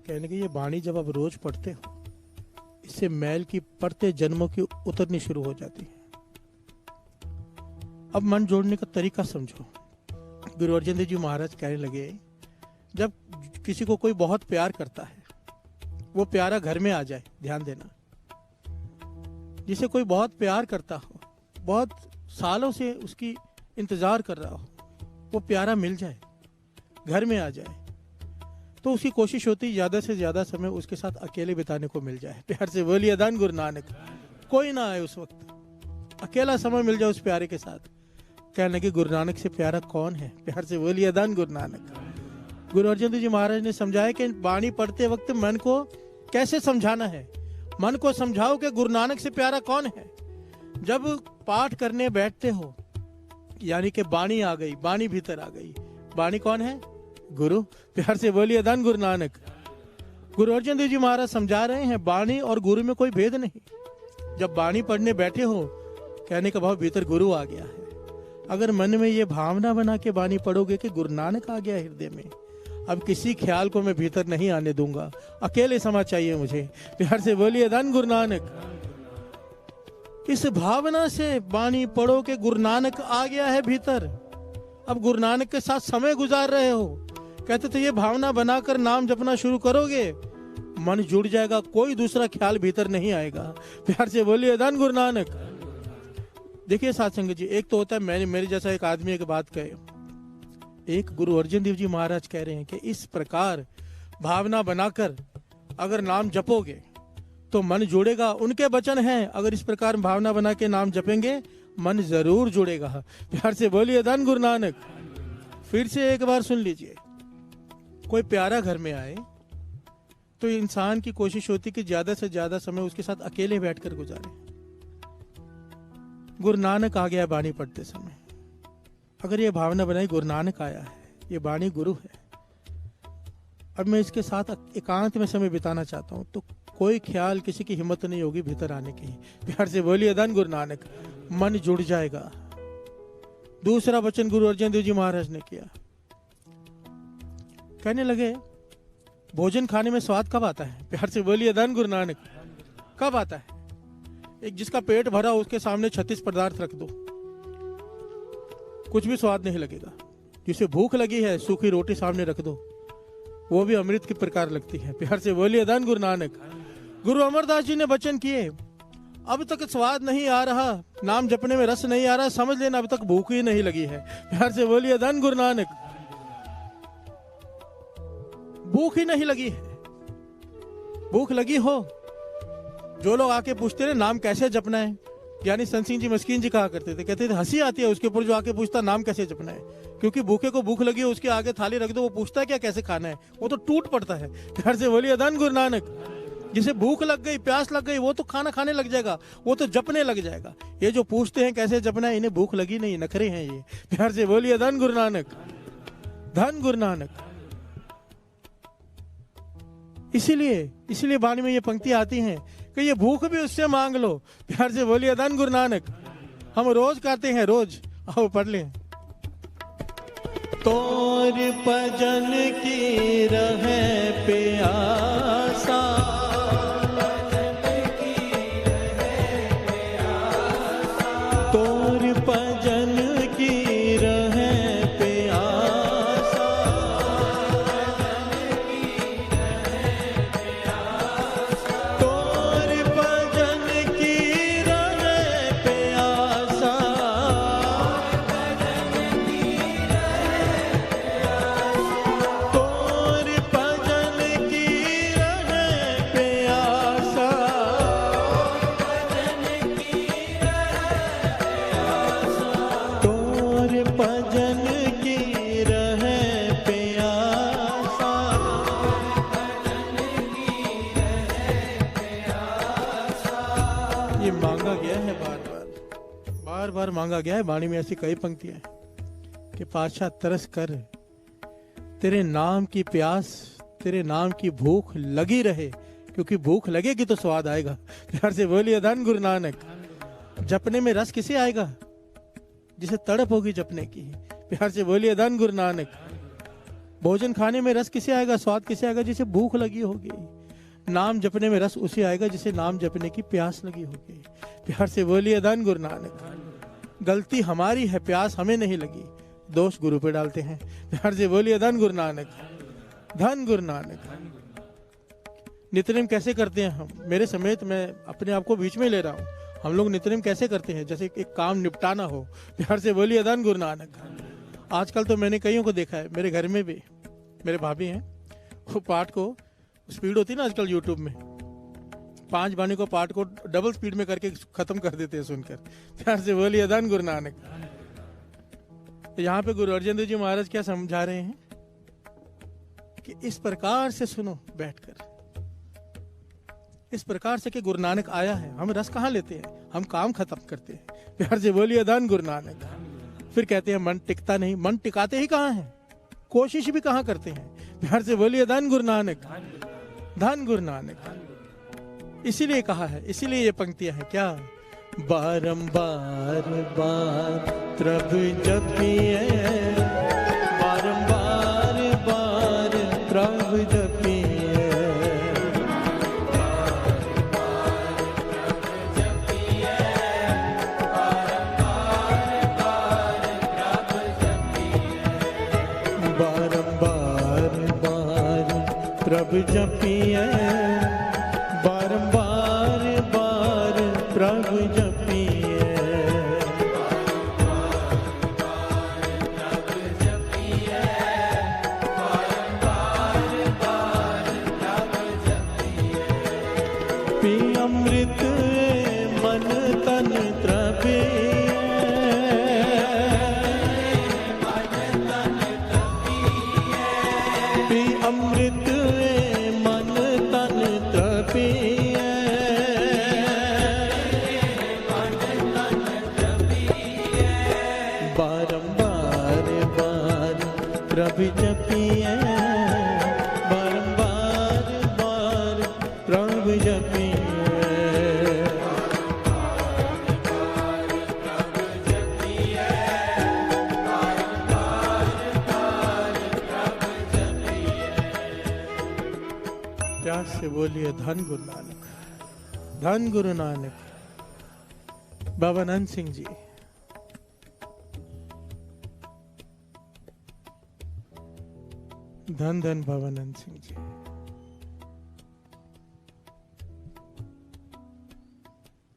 कहने कि ये वाणी जब आप रोज पढ़ते हो इससे मैल की परतें जन्मों की उतरनी शुरू हो जाती है। अब मन जोड़ने का तरीका समझो। गुरु अर्जन देव जी महाराज कहने लगे, जब किसी को कोई बहुत प्यार करता है, वो प्यारा घर में आ जाए, ध्यान देना, जिसे कोई बहुत प्यार करता हो, बहुत सालों से उसकी इंतजार कर रहा हो, वो प्यारा मिल जाए, घर में आ जाए, तो उसकी कोशिश होती है ज्यादा से ज्यादा समय उसके साथ अकेले बिताने को मिल जाए। प्यार से बोलिए धन गुरु नानक। कोई ना आए उस वक्त, अकेला समय मिल जाए उस प्यारे के साथ। कहने कि गुरु नानक से प्यारा कौन है? प्यार से बोलिए धन गुरु नानक। गुरु अर्जन देव जी महाराज ने समझाया कि वाणी पढ़ते वक्त मन को कैसे समझाना है। मन को समझाओ कि गुरु नानक से प्यारा कौन है। जब पाठ करने बैठते हो, यानी कि वाणी आ गई, वाणी भीतर आ गई, वाणी कौन है? गुरु। प्यार से बोलिए धन गुरु नानक। गुरु अर्जन देव जी महाराज समझा रहे हैं वाणी और गुरु में कोई भेद नहीं। जब वाणी पढ़ने बैठे हो, कहने का भाव भीतर गुरु आ गया है। अगर मन में ये भावना बना के वाणी पढ़ोगे कि गुरु नानक आ गया हृदय में, अब किसी ख्याल को मैं भीतर नहीं आने दूंगा, अकेले समा चाहिए मुझे। प्यार से बोलिए धन गुरु नानक। इस भावना से वाणी पढ़ो कि गुरु नानक आ गया है भीतर, अब गुरु नानक के साथ समय गुजार रहे हो। कहते थे ये भावना बनाकर नाम जपना शुरू करोगे, मन जुड़ जाएगा, कोई दूसरा ख्याल भीतर नहीं आएगा। प्यार से बोलिए धन गुरु नानक। देखिए साथ संगत जी, एक तो होता है मैंने मेरे जैसा एक आदमी एक बात कहे, एक गुरु अर्जन देव जी महाराज कह रहे हैं कि इस प्रकार भावना बनाकर अगर नाम जपोगे तो मन जुड़ेगा। उनके वचन हैं, अगर इस प्रकार भावना बना के नाम जपेंगे मन जरूर जुड़ेगा। प्यार से बोलिए धन गुरु नानक। फिर से एक बार सुन लीजिए, कोई प्यारा घर में आए तो इंसान की कोशिश होती कि ज्यादा से ज्यादा समय उसके साथ अकेले बैठकर गुजारे। गुरु नानक आ गया वाणी पढ़ते समय, अगर ये भावना बनाई गुरु नानक आया है, ये वाणी गुरु है, अब मैं इसके साथ एकांत में समय बिताना चाहता हूं, तो कोई ख्याल किसी की हिम्मत नहीं होगी भीतर आने की। प्यार से बोलिए धन गुरु नानक। मन जुड़ जाएगा। दूसरा वचन गुरु अर्जन देव जी महाराज ने किया, कहने लगे भोजन खाने में स्वाद कब आता है? प्यार से बोलिए धन गुरु नानक। कब आता है? एक जिसका पेट भरा उसके सामने 36 पदार्थ रख दो, कुछ भी स्वाद नहीं लगेगा। जिसे भूख लगी है सूखी रोटी सामने रख दो, वो भी अमृत की प्रकार लगती है। प्यार से बोलिए धन गुरु नानक। गुरु अमरदास जी ने वचन किए, अब तक स्वाद नहीं आ रहा, नाम जपने में रस नहीं आ रहा, समझ लेना अब तक भूख ही नहीं लगी है। प्यार से बोलिए धन गुरु नानक। भूख ही नहीं लगी है। भूख लगी हो, जो लोग आके पूछते रहे नाम कैसे जपना है, यानी संत सिंह जी मस्कीन जी कहा करते थे, कहते थे हंसी आती है उसके ऊपर जो आके पूछता नाम कैसे जपना है, क्योंकि भूखे को भूख लगी है, उसके आगे थाली रख दो, वो पूछता है क्या कैसे खाना है, वो तो टूट पड़ता है। प्यार से बोलिए धन गुरु नानक। जिसे भूख लग गई, प्यास लग गई, वो तो खाना खाने लग जाएगा, वो तो जपने लग जाएगा। ये जो पूछते हैं कैसे जपना है, इन्हें भूख लगी नहीं, नखरे हैं ये। प्यार से बोलिए धन गुरु नानक, धन गुरु नानक। इसीलिए वाणी में ये पंक्ति आती हैं कि ये भूख भी उससे मांग लो। प्यार से बोलिए धन गुरु नानक। हम रोज कहते हैं, रोज आओ पढ़ लें। तोर भजन की रहे प्यासा, तोर भजन की रहे प्यासा, तोर भजन की रहे प्यासा, तोर भजन की रहे प्यासा, तोर भजन की रहे प्यासा। ये मांगा गया है बार बार मांगा गया है। वाणी में ऐसी कई पंक्तियां हैं कि पातशाह तरस कर, तेरे नाम की प्यास, तेरे नाम की भूख लगी रहे, क्योंकि भूख लगेगी तो स्वाद आएगा। प्यार से बोलिए धन गुरु नानक। जपने में रस किसे आएगा? जिसे तड़प होगी जपने की। प्यार से बोलिए धन गुरु नानक। भोजन खाने में रस किसे आएगा, स्वाद किसे आएगा? जिसे भूख लगी होगी। नाम जपने में रस उसे आएगा जिसे नाम जपने की प्यास लगी होगी। प्यार से बोलिए धन गुरु नानक। गलती हमारी है, प्यास हमें नहीं लगी, दोष गुरु पे डालते हैं। प्यार से बोलिए धन गुरु नानक, धन गुरु नानक। नित्यनेम कैसे करते हैं हम? मेरे समेत मैं अपने आप को बीच में ले रहा हूँ। हम लोग नित्यनेम कैसे करते हैं? जैसे एक काम निपटाना हो। प्यार से बोलिए धन गुरु नानक। आजकल तो मैंने कईयों को देखा है, मेरे घर में भी मेरे भाभी हैं, वो पाठ को स्पीड होती है ना आजकल यूट्यूब में, 5 बाणी को पाठ को डबल स्पीड में करके खत्म कर देते हैं सुनकर। प्यार से बोलिए धन गुरु नानक। यहाँ पे गुरु अर्जन देव जी महाराज क्या समझा रहे हैं कि इस प्रकार से सुनो बैठकर, इस प्रकार से कि गुरु नानक आया है। हम रस कहाँ लेते हैं? हम काम खत्म करते हैं। प्यार से बोलिए धन गुरु नानक। फिर कहते हैं मन टिकता नहीं। मन टिकाते ही कहाँ है? कोशिश भी कहाँ करते हैं? प्यार से बोलिए धन गुरु नानक, धन गुरु नानक। इसीलिए कहा है, इसीलिए ये पंक्तियां हैं क्या? बारंबार बार प्रभु जपिए, बारंबार बार प्रभु जपिए, बारंबार बार प्रभु जपिए, बारंबार बार प्रभु जपिए, पी अमृत मन तन तृपिए, पी अमृत मन तन तृपिए, बारंबार बार प्रभु जपिए, बारंबार बार प्रभु जपिए। प्यार से बोलिए धन गुरु नानक, धन गुरु नानक। बाबा नंद सिंह जी धन धन भवानंद सिंह जी।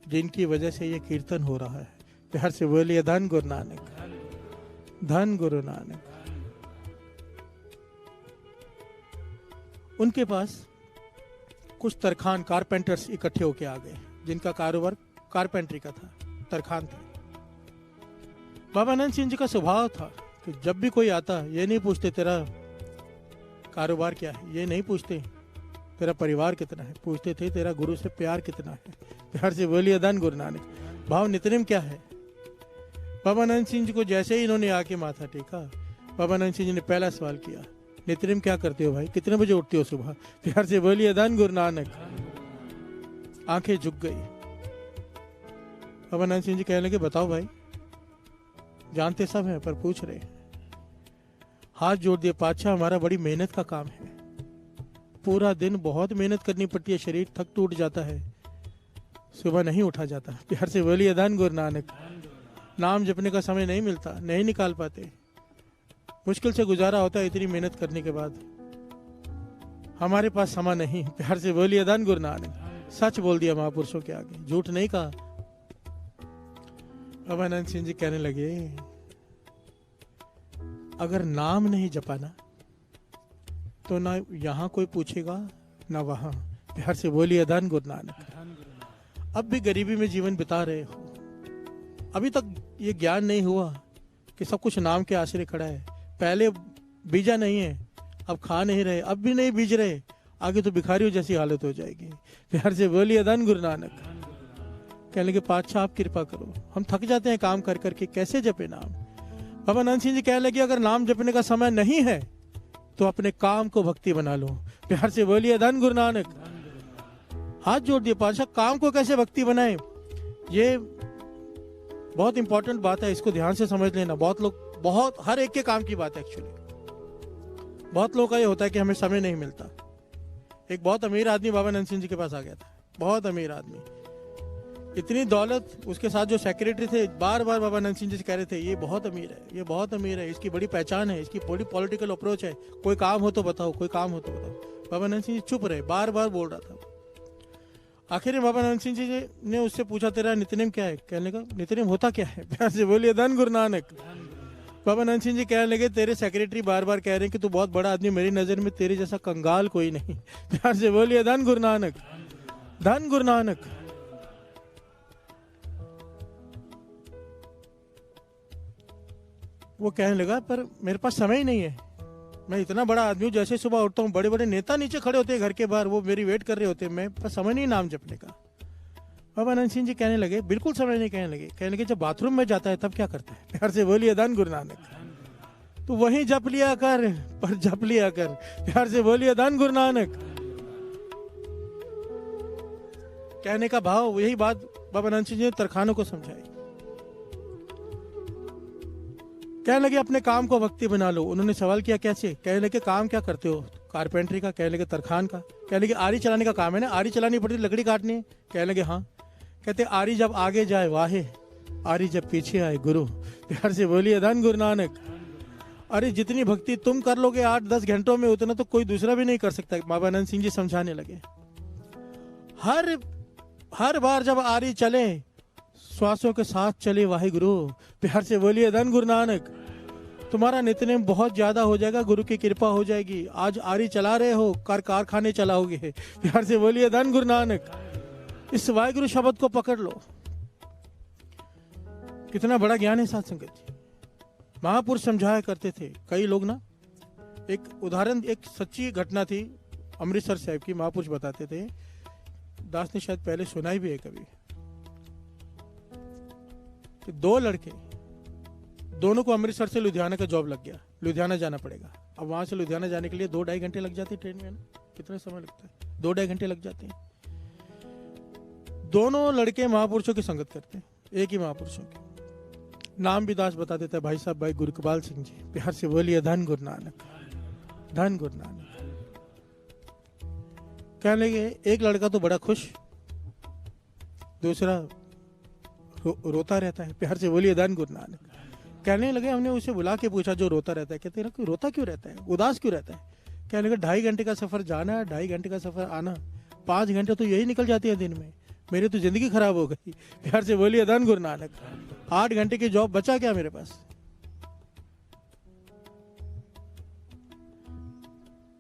जिनकी वजह से ये कीर्तन हो रहा है, प्यार से बोलिए धन गुरु नानक, धन गुरु नानक। उनके पास कुछ तरखान कारपेंटर्स इकट्ठे होके आ गए, जिनका कारोबार कारपेंट्री का था, तरखान थे। बाबा आनंद सिंह जी का स्वभाव था कि जब भी कोई आता, ये नहीं पूछते तेरा कारोबार क्या है, ये नहीं पूछते तेरा परिवार कितना है, पूछते थे तेरा गुरु से प्यार कितना है। प्यार से बोलिए धन गुरु नानक। भाव नित्यनेम क्या है। बाबा आनंद सिंह जी को जैसे ही इन्होंने आके माथा टेका, बाबा आनंद सिंह जी ने पहला सवाल किया, नित्यनेम क्या करते हो भाई, कितने बजे उठते हो सुबह। प्यार से बोलिए धन गुरु नानक। आंखें झुक गई। बाबा आनंद सिंह जी कहने लगे, बताओ भाई। जानते सब हैं पर पूछ रहे। हाथ जोड़ दिए, पातशाह हमारा बड़ी मेहनत का काम है, पूरा दिन बहुत मेहनत करनी पड़ती है, शरीर थक टूट जाता है, सुबह नहीं उठा जाता। प्यार से बोलिए धन गुरु नानक। नाम जपने का समय नहीं मिलता, नहीं निकाल पाते, मुश्किल से गुजारा होता है इतनी मेहनत करने के बाद, हमारे पास समय नहीं। प्यार से बोलिए धन गुरु नानक। सच बोल दिया महापुरुषों के आगे, झूठ नहीं कहा। बाबा आनंद सिंह जी कहने लगे, अगर नाम नहीं जपाना तो ना यहाँ कोई पूछेगा ना वहां। प्यार से बोलिए धन गुरु नानक। अब भी गरीबी में जीवन बिता रहे हो, अभी तक ये ज्ञान नहीं हुआ कि सब कुछ नाम के आश्रय खड़ा है। पहले बीजा नहीं है, अब खा नहीं रहे, अब भी नहीं बीज रहे, आगे तो भिखारियों जैसी हालत हो जाएगी। प्यार से बोलिए धन गुरु नानक। कहने लगे, पातशाह आप कृपा करो, हम थक जाते हैं काम कर करके, कैसे जपे नाम। बाबा आनंद सिंह जी कहने लगे, अगर नाम जपने का समय नहीं है तो अपने काम को भक्ति बना लो। प्यार से बोलिए धन गुरु नानक। हाथ जोड़ दिए, पातशाह काम को कैसे भक्ति बनाए। ये बहुत इंपॉर्टेंट बात है, इसको ध्यान से समझ लेना। बहुत हर एक के काम की बात है एक्चुअली। बहुत लोगों का ये होता है कि हमें समय नहीं मिलता। एक बहुत अमीर आदमी बाबा आनंद सिंह जी के पास आ गया था, बहुत अमीर आदमी, इतनी दौलत। उसके साथ जो सेक्रेटरी थे बार बार बाबा आनंद सिंह जी से कह रहे थे, ये बहुत अमीर है, ये बहुत अमीर है, इसकी बड़ी पहचान है, इसकी बड़ी पॉलिटिकल अप्रोच है, कोई काम हो तो बताओ, कोई काम हो तो बताओ। बाबा आनंद सिंह जी चुप रहे, बार बार बोल रहा था। आखिर में बाबा आनंद सिंह जी ने उससे पूछा, तेरा नित्यनेम क्या है। कहने लगा, नित्यनेम होता क्या है। प्यार से बोलिए धन गुरु नानक। बाबा आनंद सिंह जी कहने लगे, तेरे सेक्रेटरी बार बार कह रहे हैं कि तू बहुत बड़ा आदमी, मेरी नजर में तेरे जैसा कंगाल कोई नहीं। प्यार से बोलिए धन गुरु नानक, धन गुरु नानक। वो कहने लगा, पर मेरे पास समय ही नहीं है, मैं इतना बड़ा आदमी हूँ, जैसे सुबह उठता हूँ बड़े बड़े नेता नीचे खड़े होते हैं घर के बाहर, वो मेरी वेट कर रहे होते हैं, मैं पास समय नहीं नाम जपने का। बाबा आनंद सिंह जी कहने लगे, बिल्कुल समय नहीं। कहने लगे, जब बाथरूम में जाता है तब क्या करता है। प्यार से बोलिए धन गुरु नानक। तो वहीं जप लिया कर, पर जप लिया कर। प्यार से बोलिए धन गुरु नानक। कहने का भाव, यही बात बाबा आनंद सिंह जी ने तरखानों को समझाई। कहने लगे, अपने काम को भक्ति बना लो। उन्होंने सवाल किया, कैसे। कहने लगे, काम क्या करते हो। कारपेंट्री का। कहने लगे, तरखान का। कहने लगे, आरी चलाने का काम है ना, आरी चलानी पड़ती, लकड़ी काटनी है। कहने लगे, हाँ। कहते, आरी जब आगे जाए वाहे, आरी जब पीछे आए गुरु। प्यार से बोलिए धन गुरु नानक। अरे जितनी भक्ति तुम कर लोगे 8-10 घंटों में, उतना तो कोई दूसरा भी नहीं कर सकता। बाबा आनंद सिंह जी समझाने लगे, हर बार जब आरी चले, श्वासों के साथ चले वाहे गुरु। प्यार से बोलिए धन गुरु नानक। तुम्हारा नित्यनेम बहुत ज्यादा हो जाएगा, गुरु की कृपा हो जाएगी। आज आरी चला रहे हो, कारखाने चलाओगे। प्यार से बोलिए धन गुरु नानक। इस वाहिगुरु शब्द को पकड़ लो। कितना बड़ा ज्ञान है साथ संगत जी। महापुरुष समझाया करते थे। कई लोग ना, एक उदाहरण, एक सच्ची घटना थी अमृतसर साहिब की, महापुरुष बताते थे। दास ने शायद पहले सुनाई भी है कभी, कि 2 लड़के, दोनों को अमृतसर से लुधियाना का जॉब लग गया, लुधियाना जाना पड़ेगा। अब वहां से लुधियाना जाने के लिए 2-2.5 घंटे लग जाते ट्रेन में ना। कितना समय लगता है, 2-2.5 घंटे लग जाते हैं। दोनों लड़के महापुरुषों की संगत करते हैं, एक ही महापुरुषों की। नाम भी दास बता देता है, भाई साहब, भाई गुरकबाल सिंह जी। प्यार से बोलिए धन गुरु नानक, धन गुरु नानक। कहने लगे, एक लड़का तो बड़ा खुश, दूसरा रोता रहता है। प्यार से बोलिए धन गुरु नानक। कहने लगे, हमने उसे बुला के पूछा जो रोता रहता है, कहते हैं, रोता क्यों रहता है, उदास क्यों रहता है। कहने लगा 2.5 घंटे का सफर जाना है, 2.5 घंटे का सफर आना, 5 घंटे तो यही निकल जाती है दिन में, मेरी तो जिंदगी खराब हो गई। प्यार से बोलिए धन गुरु नानक। 8 घंटे की जॉब बचा क्या मेरे पास?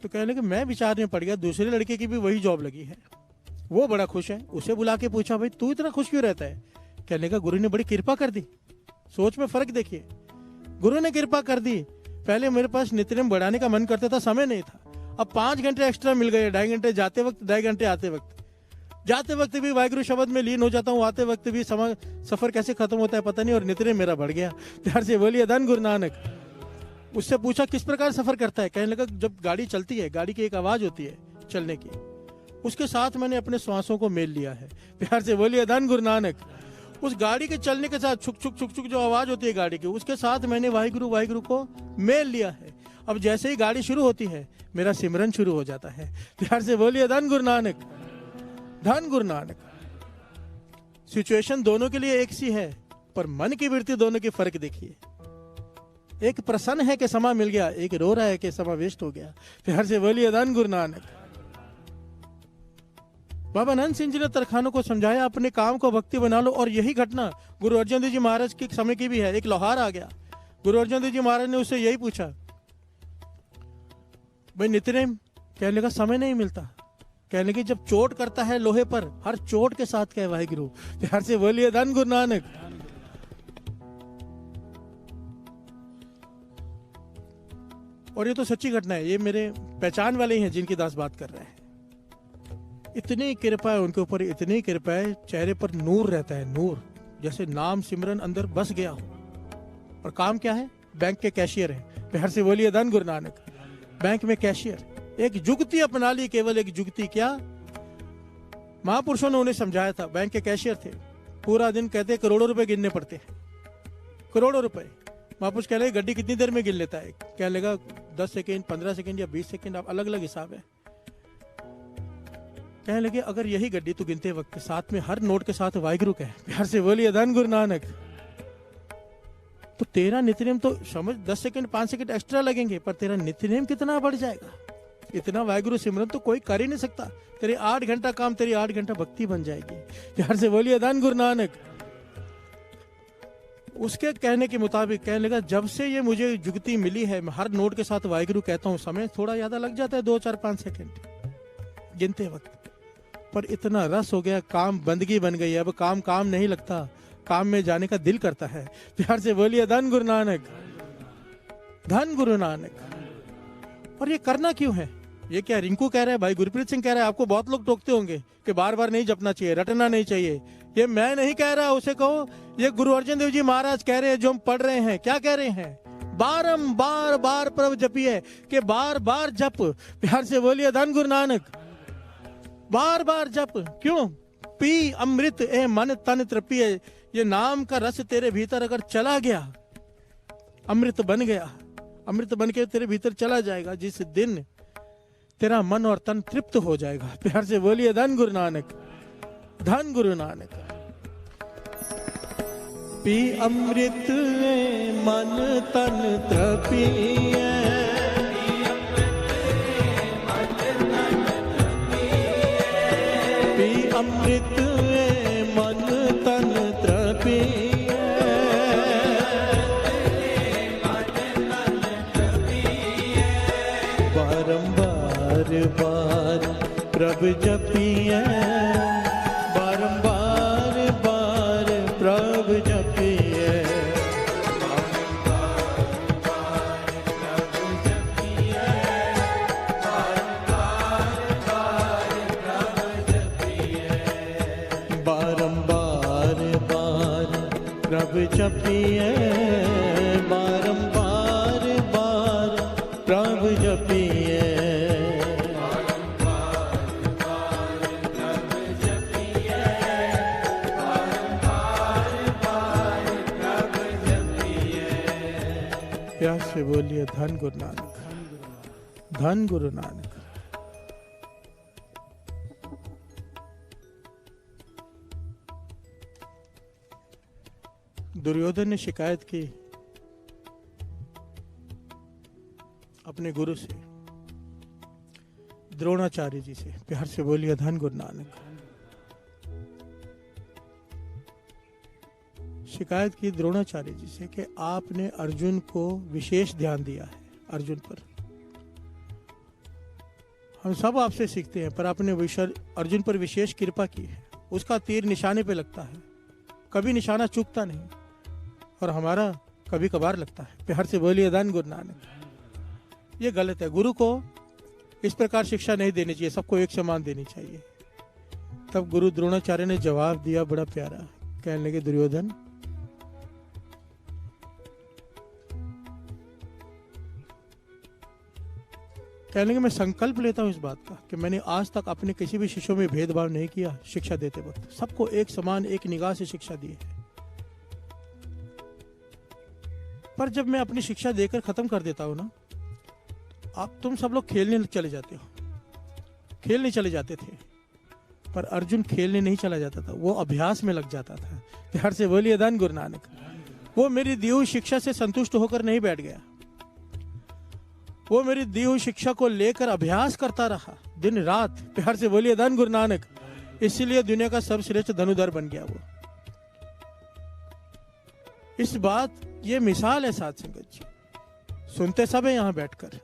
तो कहने लगे मैं विचार में पड़ गया, दूसरे लड़के की भी वही जॉब लगी है, वो बड़ा खुश है। उसे बुला के पूछा भाई तू इतना खुश क्यों रहता है? कहने का गुरु ने बड़ी कृपा कर दी। सोच में फर्क देखिए, गुरु ने कृपा कर दी। पहले मेरे पास नित्यनेम बढ़ाने का मन करता था, समय नहीं था, अब 5 घंटे एक्स्ट्रा मिल गए। 2.5 घंटे जाते वक्त, 2.5 घंटे आते वक्त। जाते वक्त भी वाहिगुरु शब्द में लीन हो जाता हूँ, आते वक्त भी समय सफर कैसे खत्म होता है पता नहीं, और नित्यनेम मेरा बढ़ गया। प्यार से बोलिए धन गुरु नानक। उससे पूछा किस प्रकार सफर करता है? कहने लगा जब गाड़ी चलती है, गाड़ी की एक आवाज होती है चलने की, उसके साथ मैंने अपने श्वासों को मेल लिया है। प्यार से बोलिए धन गुरु नानक। उस गाड़ी के चलने के साथ छुक छुक छुक छुक जो आवाज होती है गाड़ी की, उसके साथ मैंने वाहिगुरु वाहिगुरु को मेल लिया है। अब जैसे ही गाड़ी शुरू होती है मेरा सिमरन शुरू हो जाता है। प्यार से बोलिए धन गुरु नानक, धन गुरु नानक। सिचुएशन दोनों के लिए एक सी है, पर मन की वृत्ति दोनों की फर्क देखिए। एक प्रसन्न है कि समा मिल गया, एक रो रहा है कि समा वेस्ट हो गया। प्यार से बोलिए धन गुरु नानक। बाबा आनंद सिंह जी ने तरखानों को समझाया अपने काम को भक्ति बना लो, और यही घटना गुरु अर्जन देव जी महाराज के समय की भी है। एक लोहार आ गया, गुरु अर्जन देव जी महाराज ने उससे यही पूछा भाई नित्यनेम? कहने लगा समय नहीं मिलता। कहने लगे जब चोट करता है लोहे पर, हर चोट के साथ कहे वाहिगुरु। प्यार से बोलिए धन गुरु नानक। और ये तो सच्ची घटना है, ये मेरे पहचान वाले ही हैं जिनकी दास बात कर रहे हैं। इतनी कृपा है उनके ऊपर, इतनी कृपा है, चेहरे पर नूर रहता है, नूर, जैसे नाम सिमरन अंदर बस गया हो। और काम क्या है? बैंक के कैशियर है। प्यार से बोलिए धन गुरु नानक। बैंक में कैशियर, एक जुगती अपना ली, केवल एक जुगती। क्या? महापुरुषों ने उन्हें समझाया था। बैंक के कैशियर थे, पूरा दिन कहते करोड़ों रुपए गिनने पड़ते हैं, करोड़ों रुपए। महापुरुष कह रहे गड्डी कितनी देर में गिन लेता है? क्या लगा 10 सेकेंड, 15 सेकेंड या 20 सेकेंड, आप अलग अलग हिसाब है। कहने लगे अगर यही गड्डी तू गिनते वक्त साथ में हर नोट के साथ वाहिगुरु कहे, प्यार से बोलिए धन गुरु नानक, तो तेरा नित्यनेम तो समझ 10 सेकंड 5 सेकंड एक्स्ट्रा लगेंगे, पर तेरा नित्यनेम कितना बढ़ जाएगा। इतना वाहिगुरु सिमरन तो कोई कर ही नहीं सकता। तेरे 8 घंटा काम, तेरी 8 घंटा भक्ति बन जाएगी। प्यार से बोलिए धन गुरु नानक। उसके कहने के मुताबिक कहने लगा जब से ये मुझे जुगती मिली है, मैं हर नोट के साथ वाहिगुरु कहता हूँ। समय थोड़ा ज्यादा लग जाता है, 2 4 5 सेकंड गिनते वक्त, पर इतना रस हो गया, काम बंदगी बन गई है। अब काम काम नहीं लगता, काम में जाने का दिल करता है। प्यार से बोलिए धन गुरु नानक, धन गुरु नानक। और ये करना क्यों है? ये क्या रिंकू कह रहा है, भाई गुरप्रीत सिंह कह रहा है, आपको बहुत लोग टोकते होंगे कि बार बार नहीं जपना चाहिए, रटना नहीं चाहिए। ये मैं नहीं कह रहा, उसे कहो ये गुरु अर्जन देव जी महाराज कह रहे हैं, जो हम पढ़ रहे हैं। क्या कह रहे हैं? बारंबार बार प्रभु जपिए, कि बार बार जप। प्यार से बोलिए धन गुरु नानक, बार बार जप। क्यों? पी अमृत ए मन तन तृपिए। ये नाम का रस तेरे भीतर अगर चला गया, अमृत बन गया, अमृत बन के तेरे भीतर चला जाएगा, जिस दिन तेरा मन और तन तृप्त हो जाएगा। प्यार से बोलिए धन गुरु नानक, धन गुरु नानक। पी अमृत ए मन तन तृपिए, पी अमृत मन तन तृपिए, बारंबार बार प्रभु जपिए, बारंबार बार प्रभु जपिए, बारंबार बार प्रभु जपिए, बारंबार बार प्रभु जपिए, प्यार से बोलिए धन गुरु नानक, धन गुरु नानक। दुर्योधन ने शिकायत की अपने गुरु से द्रोणाचार्य जी से, प्यार से बोलिए धन गुरु नानक। शिकायत की द्रोणाचार्य जी से कि आपने अर्जुन को विशेष ध्यान दिया है, अर्जुन पर। हम सब आपसे सीखते हैं, पर आपने अर्जुन पर विशेष कृपा की है। उसका तीर निशाने पे लगता है, कभी निशाना चूकता नहीं, और हमारा कभी कभार लगता है। प्यार से बोलिए धन गुरु नानक। ये गलत है। गुरु को इस प्रकार शिक्षा नहीं देनी चाहिए, सबको एक समान देनी चाहिए। तब गुरु द्रोणाचार्य ने जवाब दिया बड़ा प्यारा, कहने लगे दुर्योधन, कहने लगे मैं संकल्प लेता हूं इस बात का कि मैंने आज तक अपने किसी भी शिष्यों में भेदभाव नहीं किया। शिक्षा देते वक्त सबको एक समान, एक निगाह से शिक्षा दी है। पर जब मैं अपनी शिक्षा देकर खत्म कर देता हूं ना, तुम सब लोग खेलने चले जाते हो। खेलने चले जाते थे, पर अर्जुन खेलने नहीं चला जाता था, वो अभ्यास में लग जाता था। प्यार से बोलिए धन गुरु नानक। वो मेरी दी हुई शिक्षा से संतुष्ट होकर नहीं बैठ गया, वो मेरी दी हुई शिक्षा को लेकर अभ्यास करता रहा दिन रात। प्यार से बोलिए धन गुरु नानक। इसीलिए दुनिया का सर्वश्रेष्ठ धनुधर बन गया वो। इस बात ये मिसाल है साथ संगत जी। सुनते सब है यहाँ बैठकर,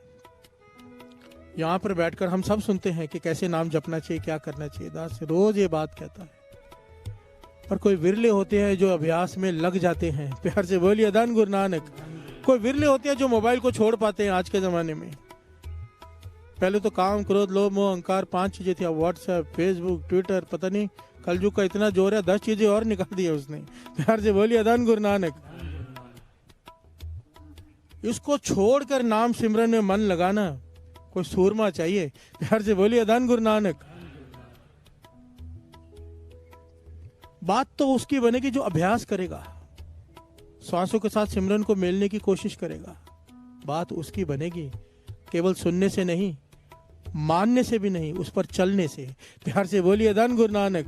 यहाँ पर बैठकर हम सब सुनते हैं कि कैसे नाम जपना चाहिए, क्या करना चाहिए। दास रोज ये बात कहता है, पर कोई विरले होते हैं जो अभ्यास में लग जाते हैं। प्यार से बोलिए धन गुरु नानक। कोई विरले होते हैं जो मोबाइल को छोड़ पाते हैं आज के जमाने में। पहले तो काम, क्रोध, लोभ, मोह, अहंकार 5 चीजें थी। अब व्हाट्सएप, फेसबुक, ट्विटर, पता नहीं कलयुग का इतना जोर है, 10 चीजें और निकाल दी है उसने। प्यार से बोलिए धन गुरु नानक। इसको छोड़कर नाम सिमरन में मन लगाना कोई सूरमा चाहिए। प्यार से बोलिए धन गुरु नानक। बात तो उसकी बनेगी जो अभ्यास करेगा, श्वासों के साथ सिमरन को मेलने की कोशिश करेगा। बात उसकी बनेगी, केवल सुनने से नहीं, मानने से भी नहीं, उस पर चलने से। प्यार से बोलिए धन गुरु नानक।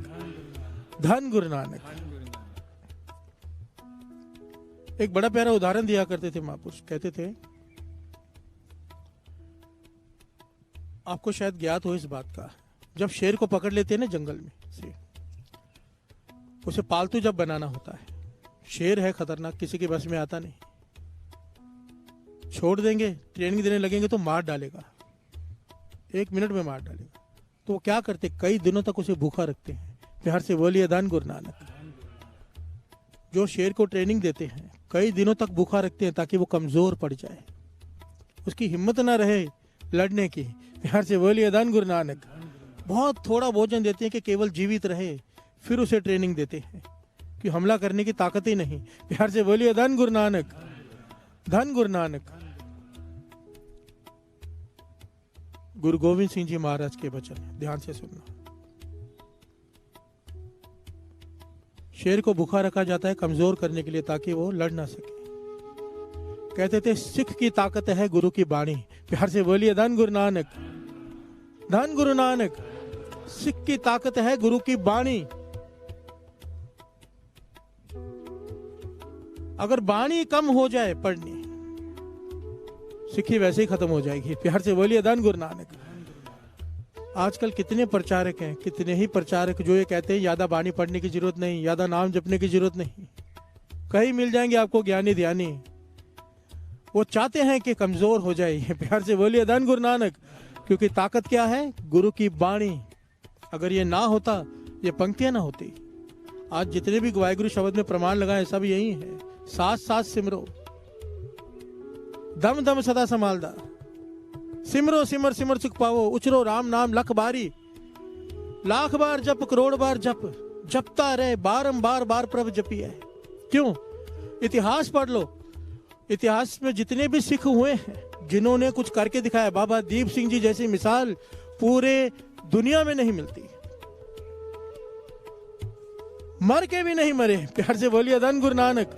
धन गुरु नानक। एक बड़ा प्यारा उदाहरण दिया करते थे महापुरुष। कहते थे, आपको शायद ज्ञात हो इस बात का, जब शेर को पकड़ लेते हैं ना जंगल में से, उसे पालतू जब बनाना होता है, शेर है खतरनाक, किसी के बस में आता नहीं। छोड़ देंगे, ट्रेनिंग देने लगेंगे तो मार डालेगा, 1 मिनट में मार डालेगा। तो वो क्या करते, कई दिनों तक उसे भूखा रखते हैं। प्यार से बोलिए धन गुरु नानक। जो शेर को ट्रेनिंग देते हैं कई दिनों तक भूखा रखते हैं ताकि वो कमजोर पड़ जाए, उसकी हिम्मत ना रहे लड़ने की। प्यार से बोलिए धन गुरु नानक। बहुत थोड़ा भोजन देते हैं कि केवल जीवित रहे, फिर उसे ट्रेनिंग देते हैं कि हमला करने की ताकत ही नहीं। प्यार से बोलिए धन गुरु नानक। धन गुरु नानक। गुरु गोविंद सिंह जी महाराज के वचन, ध्यान से सुनना। शेर को भूखा रखा जाता है कमजोर करने के लिए ताकि वो लड़ ना सके। कहते थे सिख की ताकत है गुरु की बाणी। प्यार से बोलिए धन गुरु नानक। धन गुरु नानक। सिख की ताकत है गुरु की बाणी। अगर बाणी कम हो जाए पढ़नी, सिक्खी वैसे ही खत्म हो जाएगी। प्यार से बोलिए धन गुरु नानक। आजकल कितने प्रचारक हैं, कितने ही प्रचारक जो ये कहते हैं ज्यादा बाणी पढ़ने की जरूरत नहीं, ज्यादा नाम जपने की जरूरत नहीं। कहीं मिल जाएंगे आपको ज्ञानी ध्यानी, वो चाहते हैं कि कमजोर हो जाए। प्यार से बोलिए धन गुरु नानक। क्योंकि ताकत क्या है, गुरु की बाणी। अगर ये ना होता, ये पंक्तियां ना होती। आज जितने भी वाहिगुरु शब्द में प्रमाण लगाए सब यही है। साथ साथ सिमरो, दम दम सदा संभालदा, सिमरो सिमर सिमर सुख पावो, उचरो राम नाम लख बारी, लाख बार जप करोड़ बार जप, जपता रहे बारंबार बार प्रभ जपी है। क्यों? इतिहास पढ़ लो, इतिहास में जितने भी सिख हुए हैं जिन्होंने कुछ करके दिखाया, बाबा दीप सिंह जी जैसी मिसाल पूरे दुनिया में नहीं मिलती, मर के भी नहीं मरे। प्यार से बोलिए धन गुरु नानक।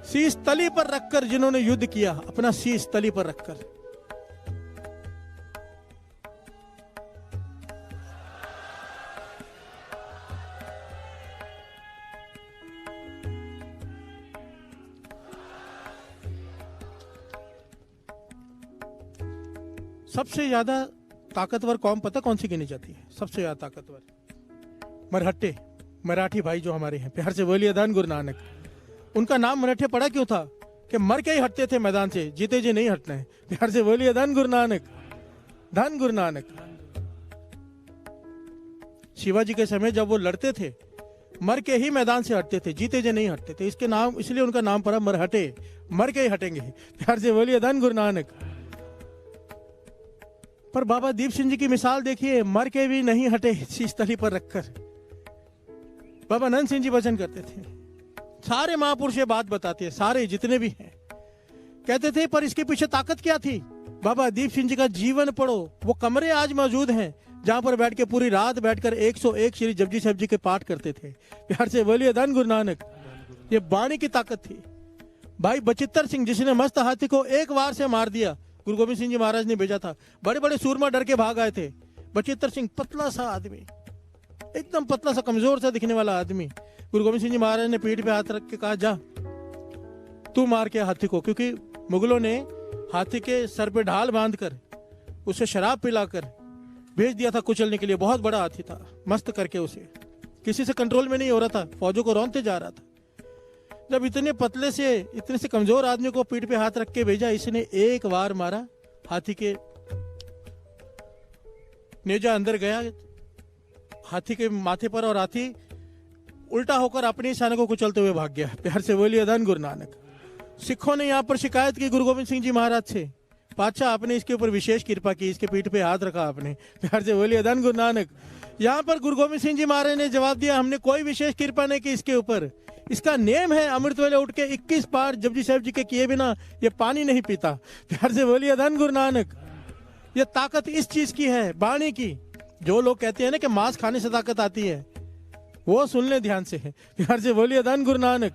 शीश तली पर रखकर जिन्होंने युद्ध किया, अपना शीश तली पर रखकर। सबसे ज्यादा ताकतवर कौम पता कौन सी गिनी जाती है सबसे ज्यादा ताकतवर? मरहट्टे, मराठी भाई जो हमारे हैं, प्यार से बोलिए धन गुरु नानक। उनका नाम मराठे पड़ा क्यों था? कि मर के ही हटते थे मैदान से, जीते जी नहीं हटना है। प्यार से बोलिए धन गुरु नानक, धन गुरु नानक। शिवाजी के समय जब वो लड़ते थे, मर के ही मैदान से हटते थे, जीते जी नहीं हटते थे। इसके नाम, इसलिए उनका नाम पड़ा मरहटे, मर के ही हटेंगे। प्यार से बोलिए धन गुरु नानक। पर बाबा दीप सिंह जी की मिसाल देखिए, मर के भी नहीं हटे शीश तली पर रखकर। बाबा नंद सिंह जी वचन करते थे, सारे महापुरुष ये बात बताते हैं, सारे जितने भी हैं कहते थे, पर इसके पीछे ताकत क्या थी? बाबा दीप सिंह जी का जीवन पढ़ो, वो कमरे आज मौजूद हैं जहां पर बैठ के पूरी रात बैठकर 101 श्री जपजी साहब जी के पाठ करते थे। प्यार से बोलिए धन गुरु नानक। ये वाणी की ताकत थी। भाई बचित्तर सिंह, जिसने मस्त हाथी को एक वार से मार दिया, गुरु गोविंद सिंह जी महाराज ने भेजा था। बड़े बड़े सूरमा डर के भाग आए थे। बचित्तर सिंह पतला सा आदमी, एकदम पतला सा कमजोर सा दिखने वाला आदमी, गुरु गोविंद सिंह जी महाराज ने पीठ पे हाथ रख के कहा, जा तू मार के हाथी को। क्योंकि मुगलों ने हाथी के सर पे ढाल बांधकर उसे शराब पिलाकर भेज दिया था कुचलने के लिए। बहुत बड़ा हाथी था, मस्त करके उसे किसी से कंट्रोल में नहीं हो रहा था, फौजों को रौंदते जा रहा था। जब इतने पतले से, इतने से कमजोर आदमी को पीठ पे हाथ रख के भेजा, इसने एक वार मारा, हाथी के नेजा अंदर गया हाथी के माथे पर, और हाथी उल्टा होकर अपने निशाने को कुचलते हुए भाग गया। प्यार से बोलिए धन गुरु नानक। सिखों ने यहाँ पर शिकायत की गुरु गोविंद सिंह जी महाराज से, पातशाह आपने इसके ऊपर विशेष कृपा की, इसके पीठ पे हाथ रखा आपने। प्यार से बोलिए धन गुरु नानक। यहाँ पर गुरु गोविंद सिंह जी महाराज ने जवाब दिया, हमने कोई विशेष कृपा नहीं की इसके ऊपर। इसका नेम है अमृत वेले उठ के 21 बार जपजी साहब जी के किए बिना ये पानी नहीं पीता। प्यार से बोलिए धन गुरु नानक। ये ताकत इस चीज की है, वाणी की। जो लोग कहते हैं ना कि मांस खाने से ताकत आती है, वो सुन ले ध्यान से। प्यार से बोलिए धन गुरु नानक।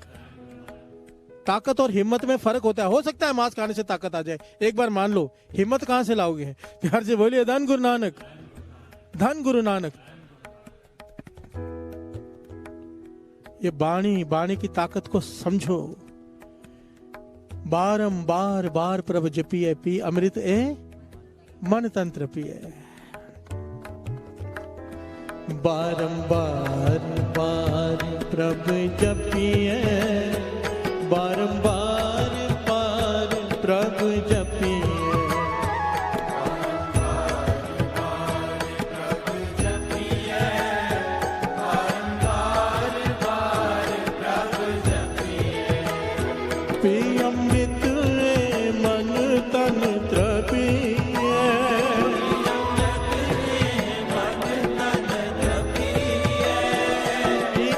ताकत और हिम्मत में फर्क होता है। हो सकता है मांस खाने से ताकत आ जाए, एक बार मान लो, हिम्मत कहां से लाओगे? प्यार से बोलिए धन गुरु नानक, धन गुरु नानक। ये बाणी की ताकत को समझो। बारंबार बार प्रभ जपिए, पी अमृत ए मन तंत्र पिए। बारंबार बार प्रभ जपिए, बारंबार बार प्रभ जपिए। पी अमृत मन तन त्रपिए,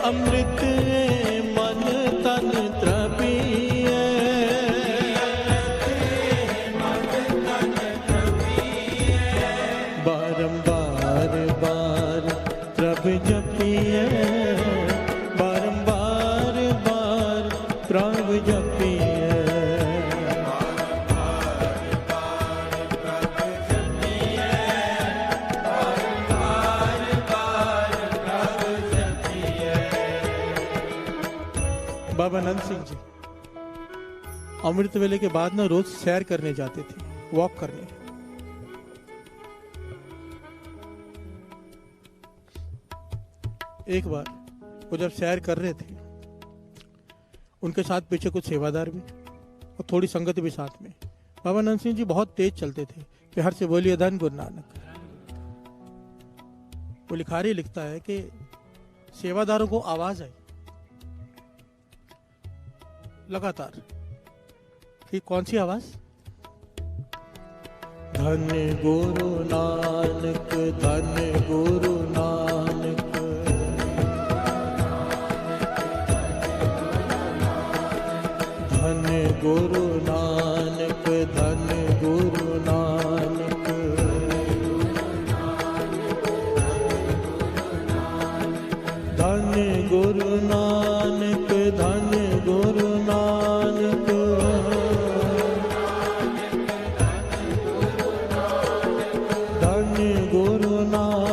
अमृत मन तन त्रपिए। बारंबार बार प्रभ जपिए, बारंबार बार प्रभ जपिए। बाबा नंद सिंह जी अमृत वेले के बाद ना रोज सैर करने जाते थे, वॉक करने। एक बार वो जब सैर कर रहे थे, उनके साथ पीछे कुछ सेवादार भी और थोड़ी संगत भी साथ में। बाबा नंद सिंह जी बहुत तेज चलते थे। प्यार से बोलिए धन गुरु नानक। वो लिखारी लिखता है कि सेवादारों को आवाज आई लगातार, कि कौन सी आवाज? धन गुरु नानक, धन गुरु नानक, धन गुरु नानक, धन गुरु नानक, धन गुरु नानक, धन गुरु नानक, धन गुरु नानक,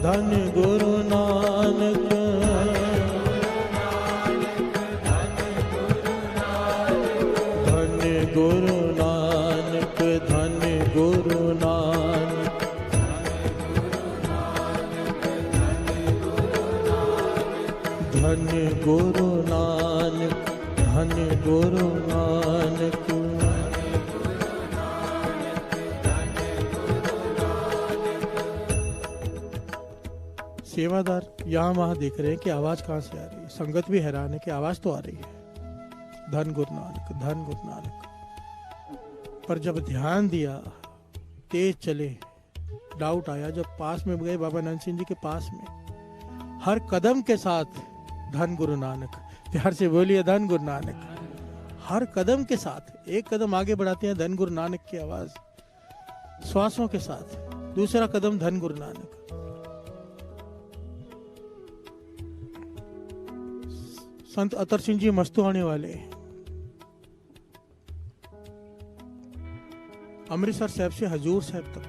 धन गुरु नानक, धन गुरु नानक, धन गुरु नानक। सेवादार यहाँ वहाँ देख रहे हैं कि आवाज कहाँ से आ रही है। संगत भी हैरान है कि आवाज तो आ रही है, धन गुरु नानक, धन गुरु नानक। पर जब ध्यान दिया, तेज चले, डाउट आया। जब पास में गए बाबा नंद सिंह जी के पास में, हर कदम के साथ धन गुरु नानक, प्यार से बोलिए धन गुरु नानक। हर कदम के साथ एक कदम आगे बढ़ाते हैं, धन गुरु नानक की आवाज, श्वासों के साथ। दूसरा कदम धन गुरु नानक। संत अतर सिंह जी मस्तुआने वाले अमृतसर साहब से हजूर साहब तक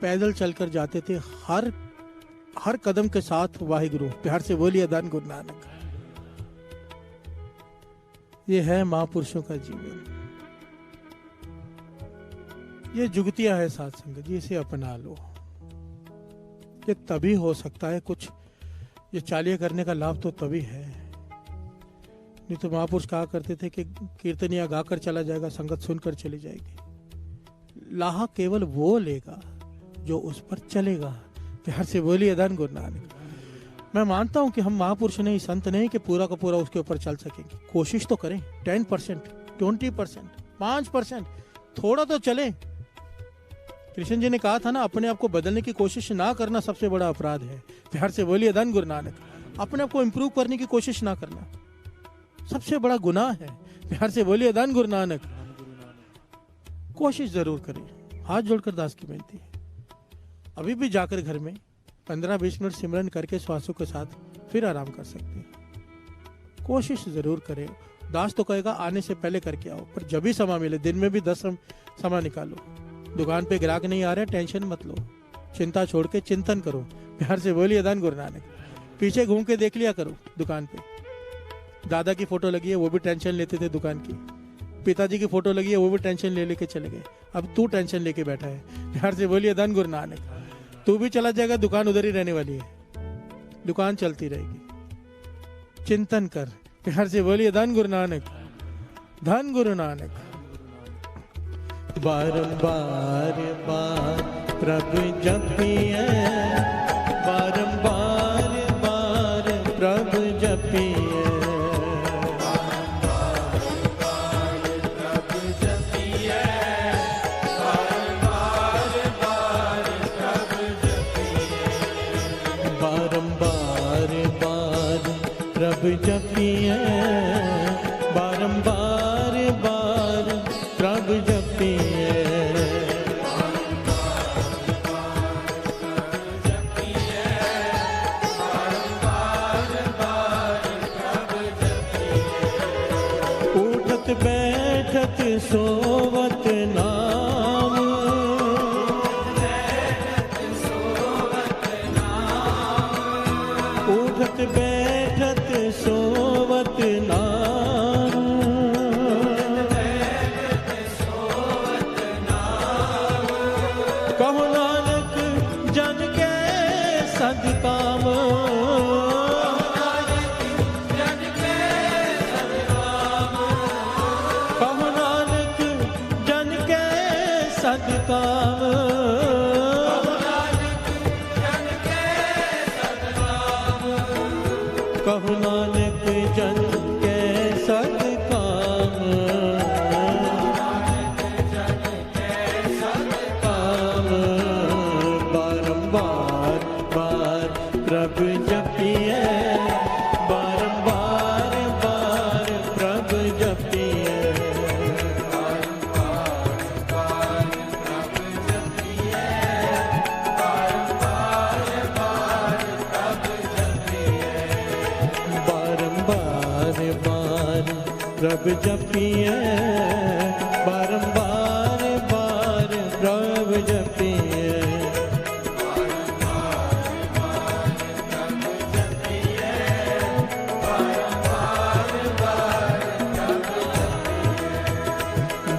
पैदल चलकर जाते थे। हर कदम के साथ वाहिगुरु, प्यार से बोलिए धन गुरु नानक। ये है महापुरुषों का जीवन, ये जुगतिया है साथ संगत जी, इसे अपना लो। ये तभी हो सकता है कुछ, ये चालिया करने का लाभ तो तभी है। नहीं तो महापुरुष कहा करते थे कि कीर्तनिया गाकर चला जाएगा, संगत सुनकर चली जाएगी। लाहा केवल वो लेगा जो उस पर चलेगा। प्यार से बोलिए धन गुरु नानक। मैं मानता हूं कि हम महापुरुष नहीं, संत नहीं कि पूरा का पूरा उसके ऊपर चल सकेंगे। कोशिश तो करें, 10%, 20%, 5%, थोड़ा तो चले। कृष्ण जी ने कहा था ना, अपने आप को बदलने की कोशिश ना करना सबसे बड़ा अपराध है। प्यार से बोलिए धन गुरु नानक। अपने आप को इंप्रूव करने की कोशिश ना करना सबसे बड़ा गुनाह है। प्यार से बोलिए धन गुरु नानक। कोशिश जरूर करें, हाथ जोड़कर दास की बेनती है। अभी भी जाकर घर में 15-20 मिनट सिमरन करके श्वासों के साथ फिर आराम कर सकते हैं। कोशिश जरूर करें। दास तो कहेगा आने से पहले करके आओ, पर जब भी समय मिले, दिन में भी 10 समय निकालो। दुकान पे ग्राहक नहीं आ रहे, टेंशन मत लो, चिंता छोड़ के चिंतन करो। प्यार से बोलिए धन गुरु नानक। पीछे घूम के देख लिया करो दुकान पे, दादा की फोटो लगी है, वो भी टेंशन लेते थे दुकान की। पिताजी की फोटो लगी है, वो भी टेंशन ले लेके चले गए। अब तू टेंशन लेके बैठा है। प्यार से बोलिए धन गुरु नानक। तू भी चला जाएगा, दुकान उधर ही रहने वाली है, दुकान चलती रहेगी। चिंतन कर। प्यार से बोलिए धन गुरु नानक, धन गुरु नानक। बारंबार बार प्रभु जपिए, बारंबार बार प्रभु जपिए। प्रभु जपिए, बारंबार बार प्रभु जपिए। उठत बैठत सोवत नाम, उठत बैठत सोवत नाम। कहो नानक जन के सदकाम, कहो नानक जन के सदकाम। कहो नानक जन के सदकाम, बारंबार बार प्रभु जपिए, बारंबार बार प्रभु जपिए। प्रभु जपिए, बारंबार बार प्रभु जपिए।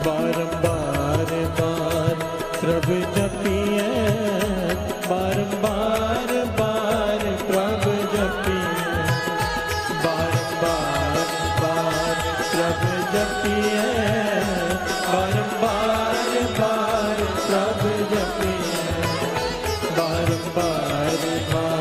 बारंबार बार प्रभु जपिए, बारंबार बार प्रभु जपिए। बारंबार बार प्रभु जपिए, बारंबार बार प्रभु जपिए। बारंबार बार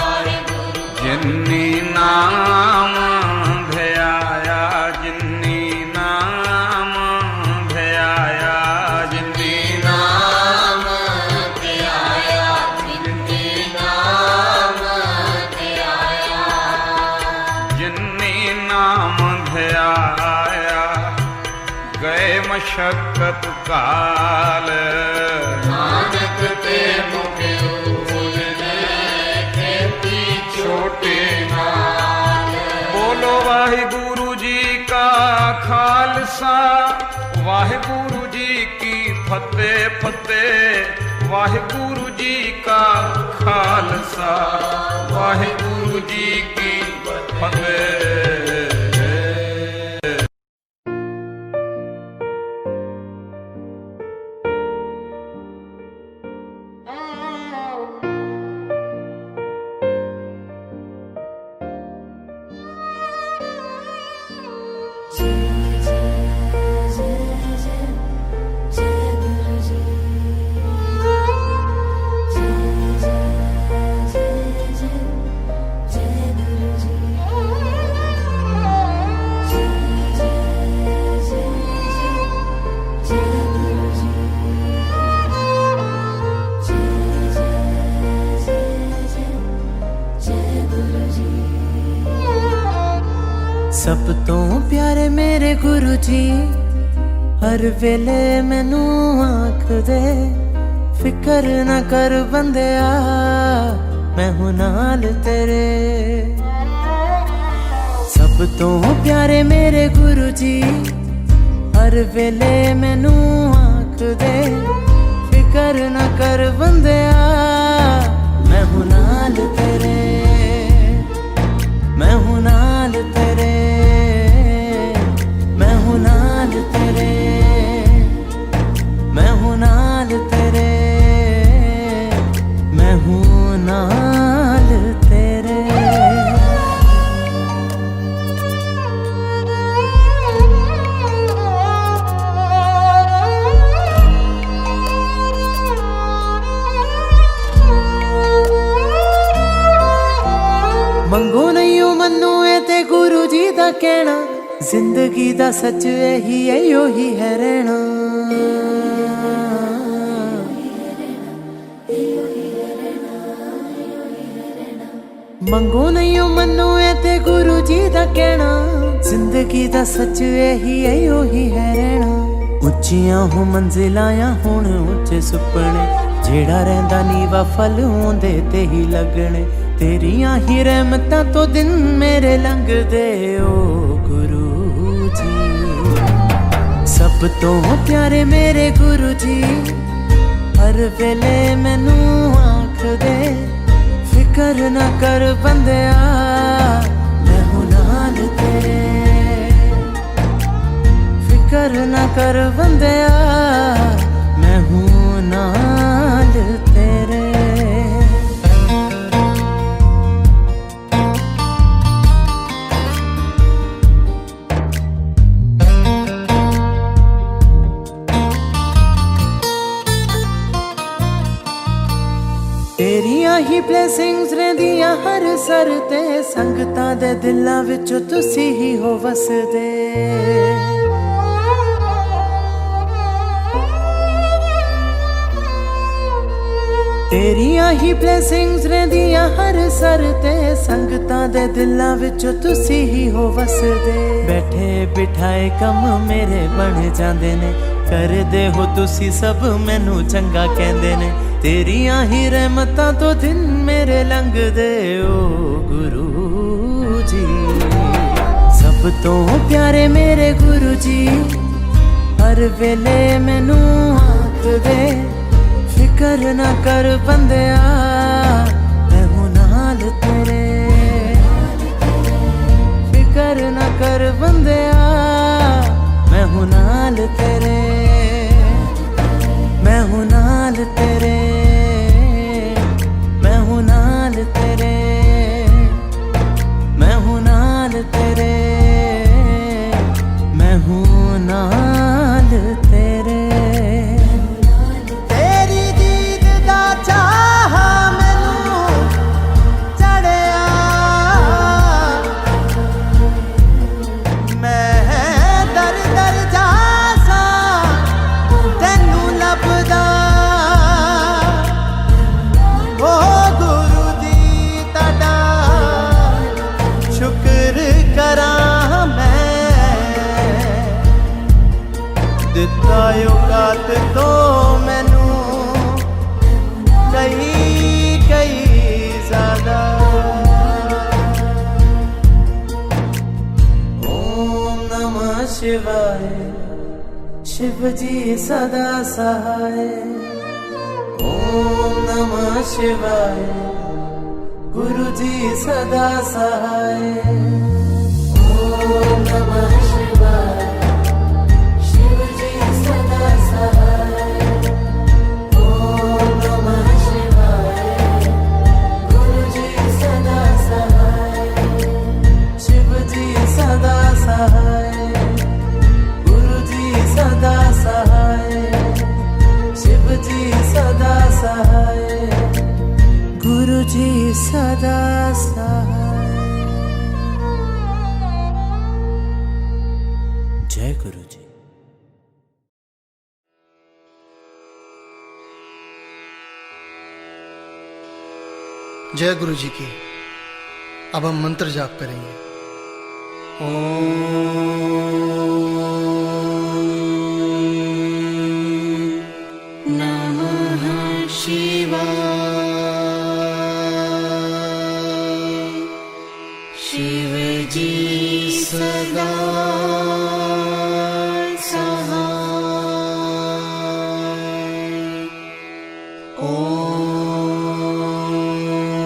ਮਸ਼ਕਤ ਕਾਲ ਨਾਨਕ ਤੇ ਮੁਖ ਉਜਲੇ ਖੇਤੀ ਛੋਟੇ ਨਾਲ ਬੋਲੋ ਵਾਹਿਗੁਰੂ ਜੀ ਕਾ ਖਾਲਸਾ ਵਾਹਿਗੁਰੂ ਜੀ ਕੀ ਫਤਿਹ ਫਤਿਹ ਵਾਹਿਗੁਰੂ ਜੀ ਕਾ ਖਾਲਸਾ ਵਾਹਿਗੁਰੂ ਜੀ ਕੀ ਫਤਿਹ ਸਭ ਤੋਂ ਪਿਆਰੇ ਮੇਰੇ ਗੁਰੂ ਜੀ ਹਰ ਵੇਲੇ ਮੈਨੂੰ ਆਖਦੇ ਫਿਕਰ ਨਾ ਕਰ ਬੰਦਿਆ ਮੈਂ ਹੂੰ ਨਾਲ ਤੇਰੇ। ਸਭ ਤੋਂ ਪਿਆਰੇ ਮੇਰੇ ਗੁਰੂ ਜੀ ਹਰ ਵੇਲੇ ਮੈਨੂੰ ਆਖਦੇ ਫਿਕਰ ਨਾ ਕਰ ਬੰਦਿਆ ਮੈਂ ਹੂੰ ਨਾਲ ਤੇਰੇ मैं हूँ नाल तेरे मैं हूँ नाल तेरे मैं हूँ नाल तेरे मैं हूँ नाल तेरे। ਮੰਗੋ ਨਹੀਂ ਮੈਨੂੰ ਇਹ ਤੇ ਗੁਰੂ ਜੀ ਦਾ ਕਹਿਣਾ ਜ਼ਿੰਦਗੀ ਦਾ ਸੱਚ ਇਹੀ ਹੈ ਉਹੀ ਹੈ ਰਹਿਣਾ। ਮੰਗੋ ਨਹੀਂ ਮੈਨੂੰ ਇਹ ਤੇ ਗੁਰੂ ਜੀ ਦਾ ਕਹਿਣਾ ਜ਼ਿੰਦਗੀ ਦਾ ਸੱਚ ਇਹੀ ਹੈ ਉਹੀ ਹੈ ਰਹਿਣਾ। ਉੱਚੀਆਂ ਹੋ ਮੰਜ਼ਿਲਾਂ ਆ ਹੁਣ ਉੱਚੇ ਸੁਪਨੇ ਜਿਹੜਾ ਰਹਿੰਦਾ ਨੀਵਾ ਫਲ ਹੁੰਦੇ ਤੇ ਹੀ ਲੱਗਣੇ तेरियां ही रहमतां तो दिन मेरे लंघदे ओ गुरु जी। सब तो प्यारे मेरे गुरु जी हर वेले मैनू आखदे फिकर ना कर बंदिया मैं हूं नाल तेरे फिकर ना कर बंदिया मैं हूं नाल तेरे। तेरियां ही ब्लेसिंग्स रहंदियां हर सर ते संगतां दे दिलां विच तुसी ही हो वसदे। तेरियां ही ब्लेसिंग्स रहंदियां हर सर ते संगतां दे दिलां विच तुसी ही हो वसदे। बैठे बिठाए कम मेरे बन जांदे ने करदे हो तुसी सब मैनू चंगा कहंदे ने तेरियां ही रहमतां तो दिन मेरे लंघदे ओ गुरु जी। सब तो प्यारे मेरे गुरु जी हर वेले मैनू आखदे फिकर ना कर बंदिया मैं हूं नाल तेरे फिकर ना कर बंदिया मैं हूं नाल तेरे मैं हूं नाल तेरे मैं हूं नाल तेरे मैं हूं नाल तेरे मैं हूं नाल तेरे। तेरी दीद दा चाह शिवाय शिव जी सदा सहाय। ओम नमः शिवाय गुरु जी सदा सहाय। ओम नमः शिवाय शिव जी सदा सहाय। ओम नमः शिवाय गुरु जी सदा सहाय। शिव जी सदा सहाय गुरु जी सदा सहाय। शिव जी सदा सहाय गुरु जी सदा सहाय। जय गुरु जी। जय गुरु जी की। अब हम मंत्र जाप करेंगे। नमः शिवाय। शिव जी सदा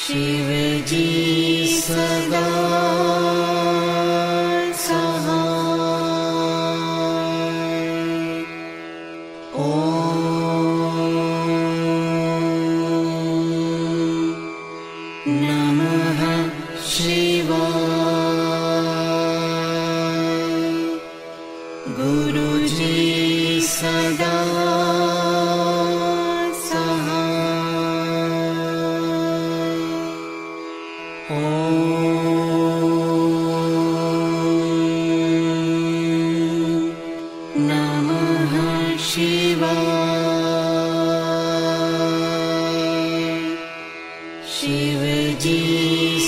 शिव जी सदा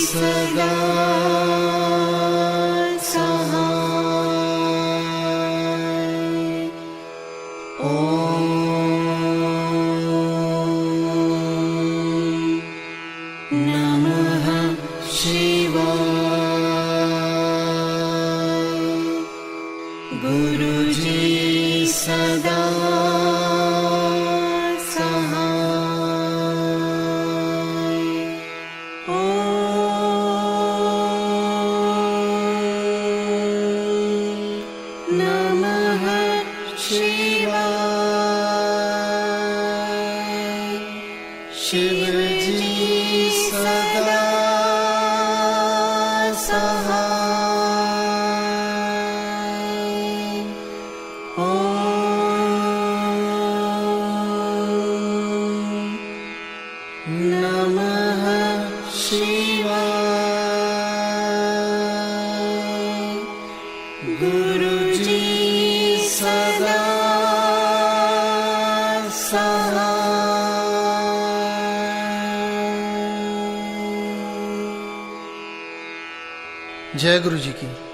सदा सहाय। शिव जी सदा सहाय। ओम नमः शिवाय। गुरु जी सदा सहाय। जय गुरु जी की।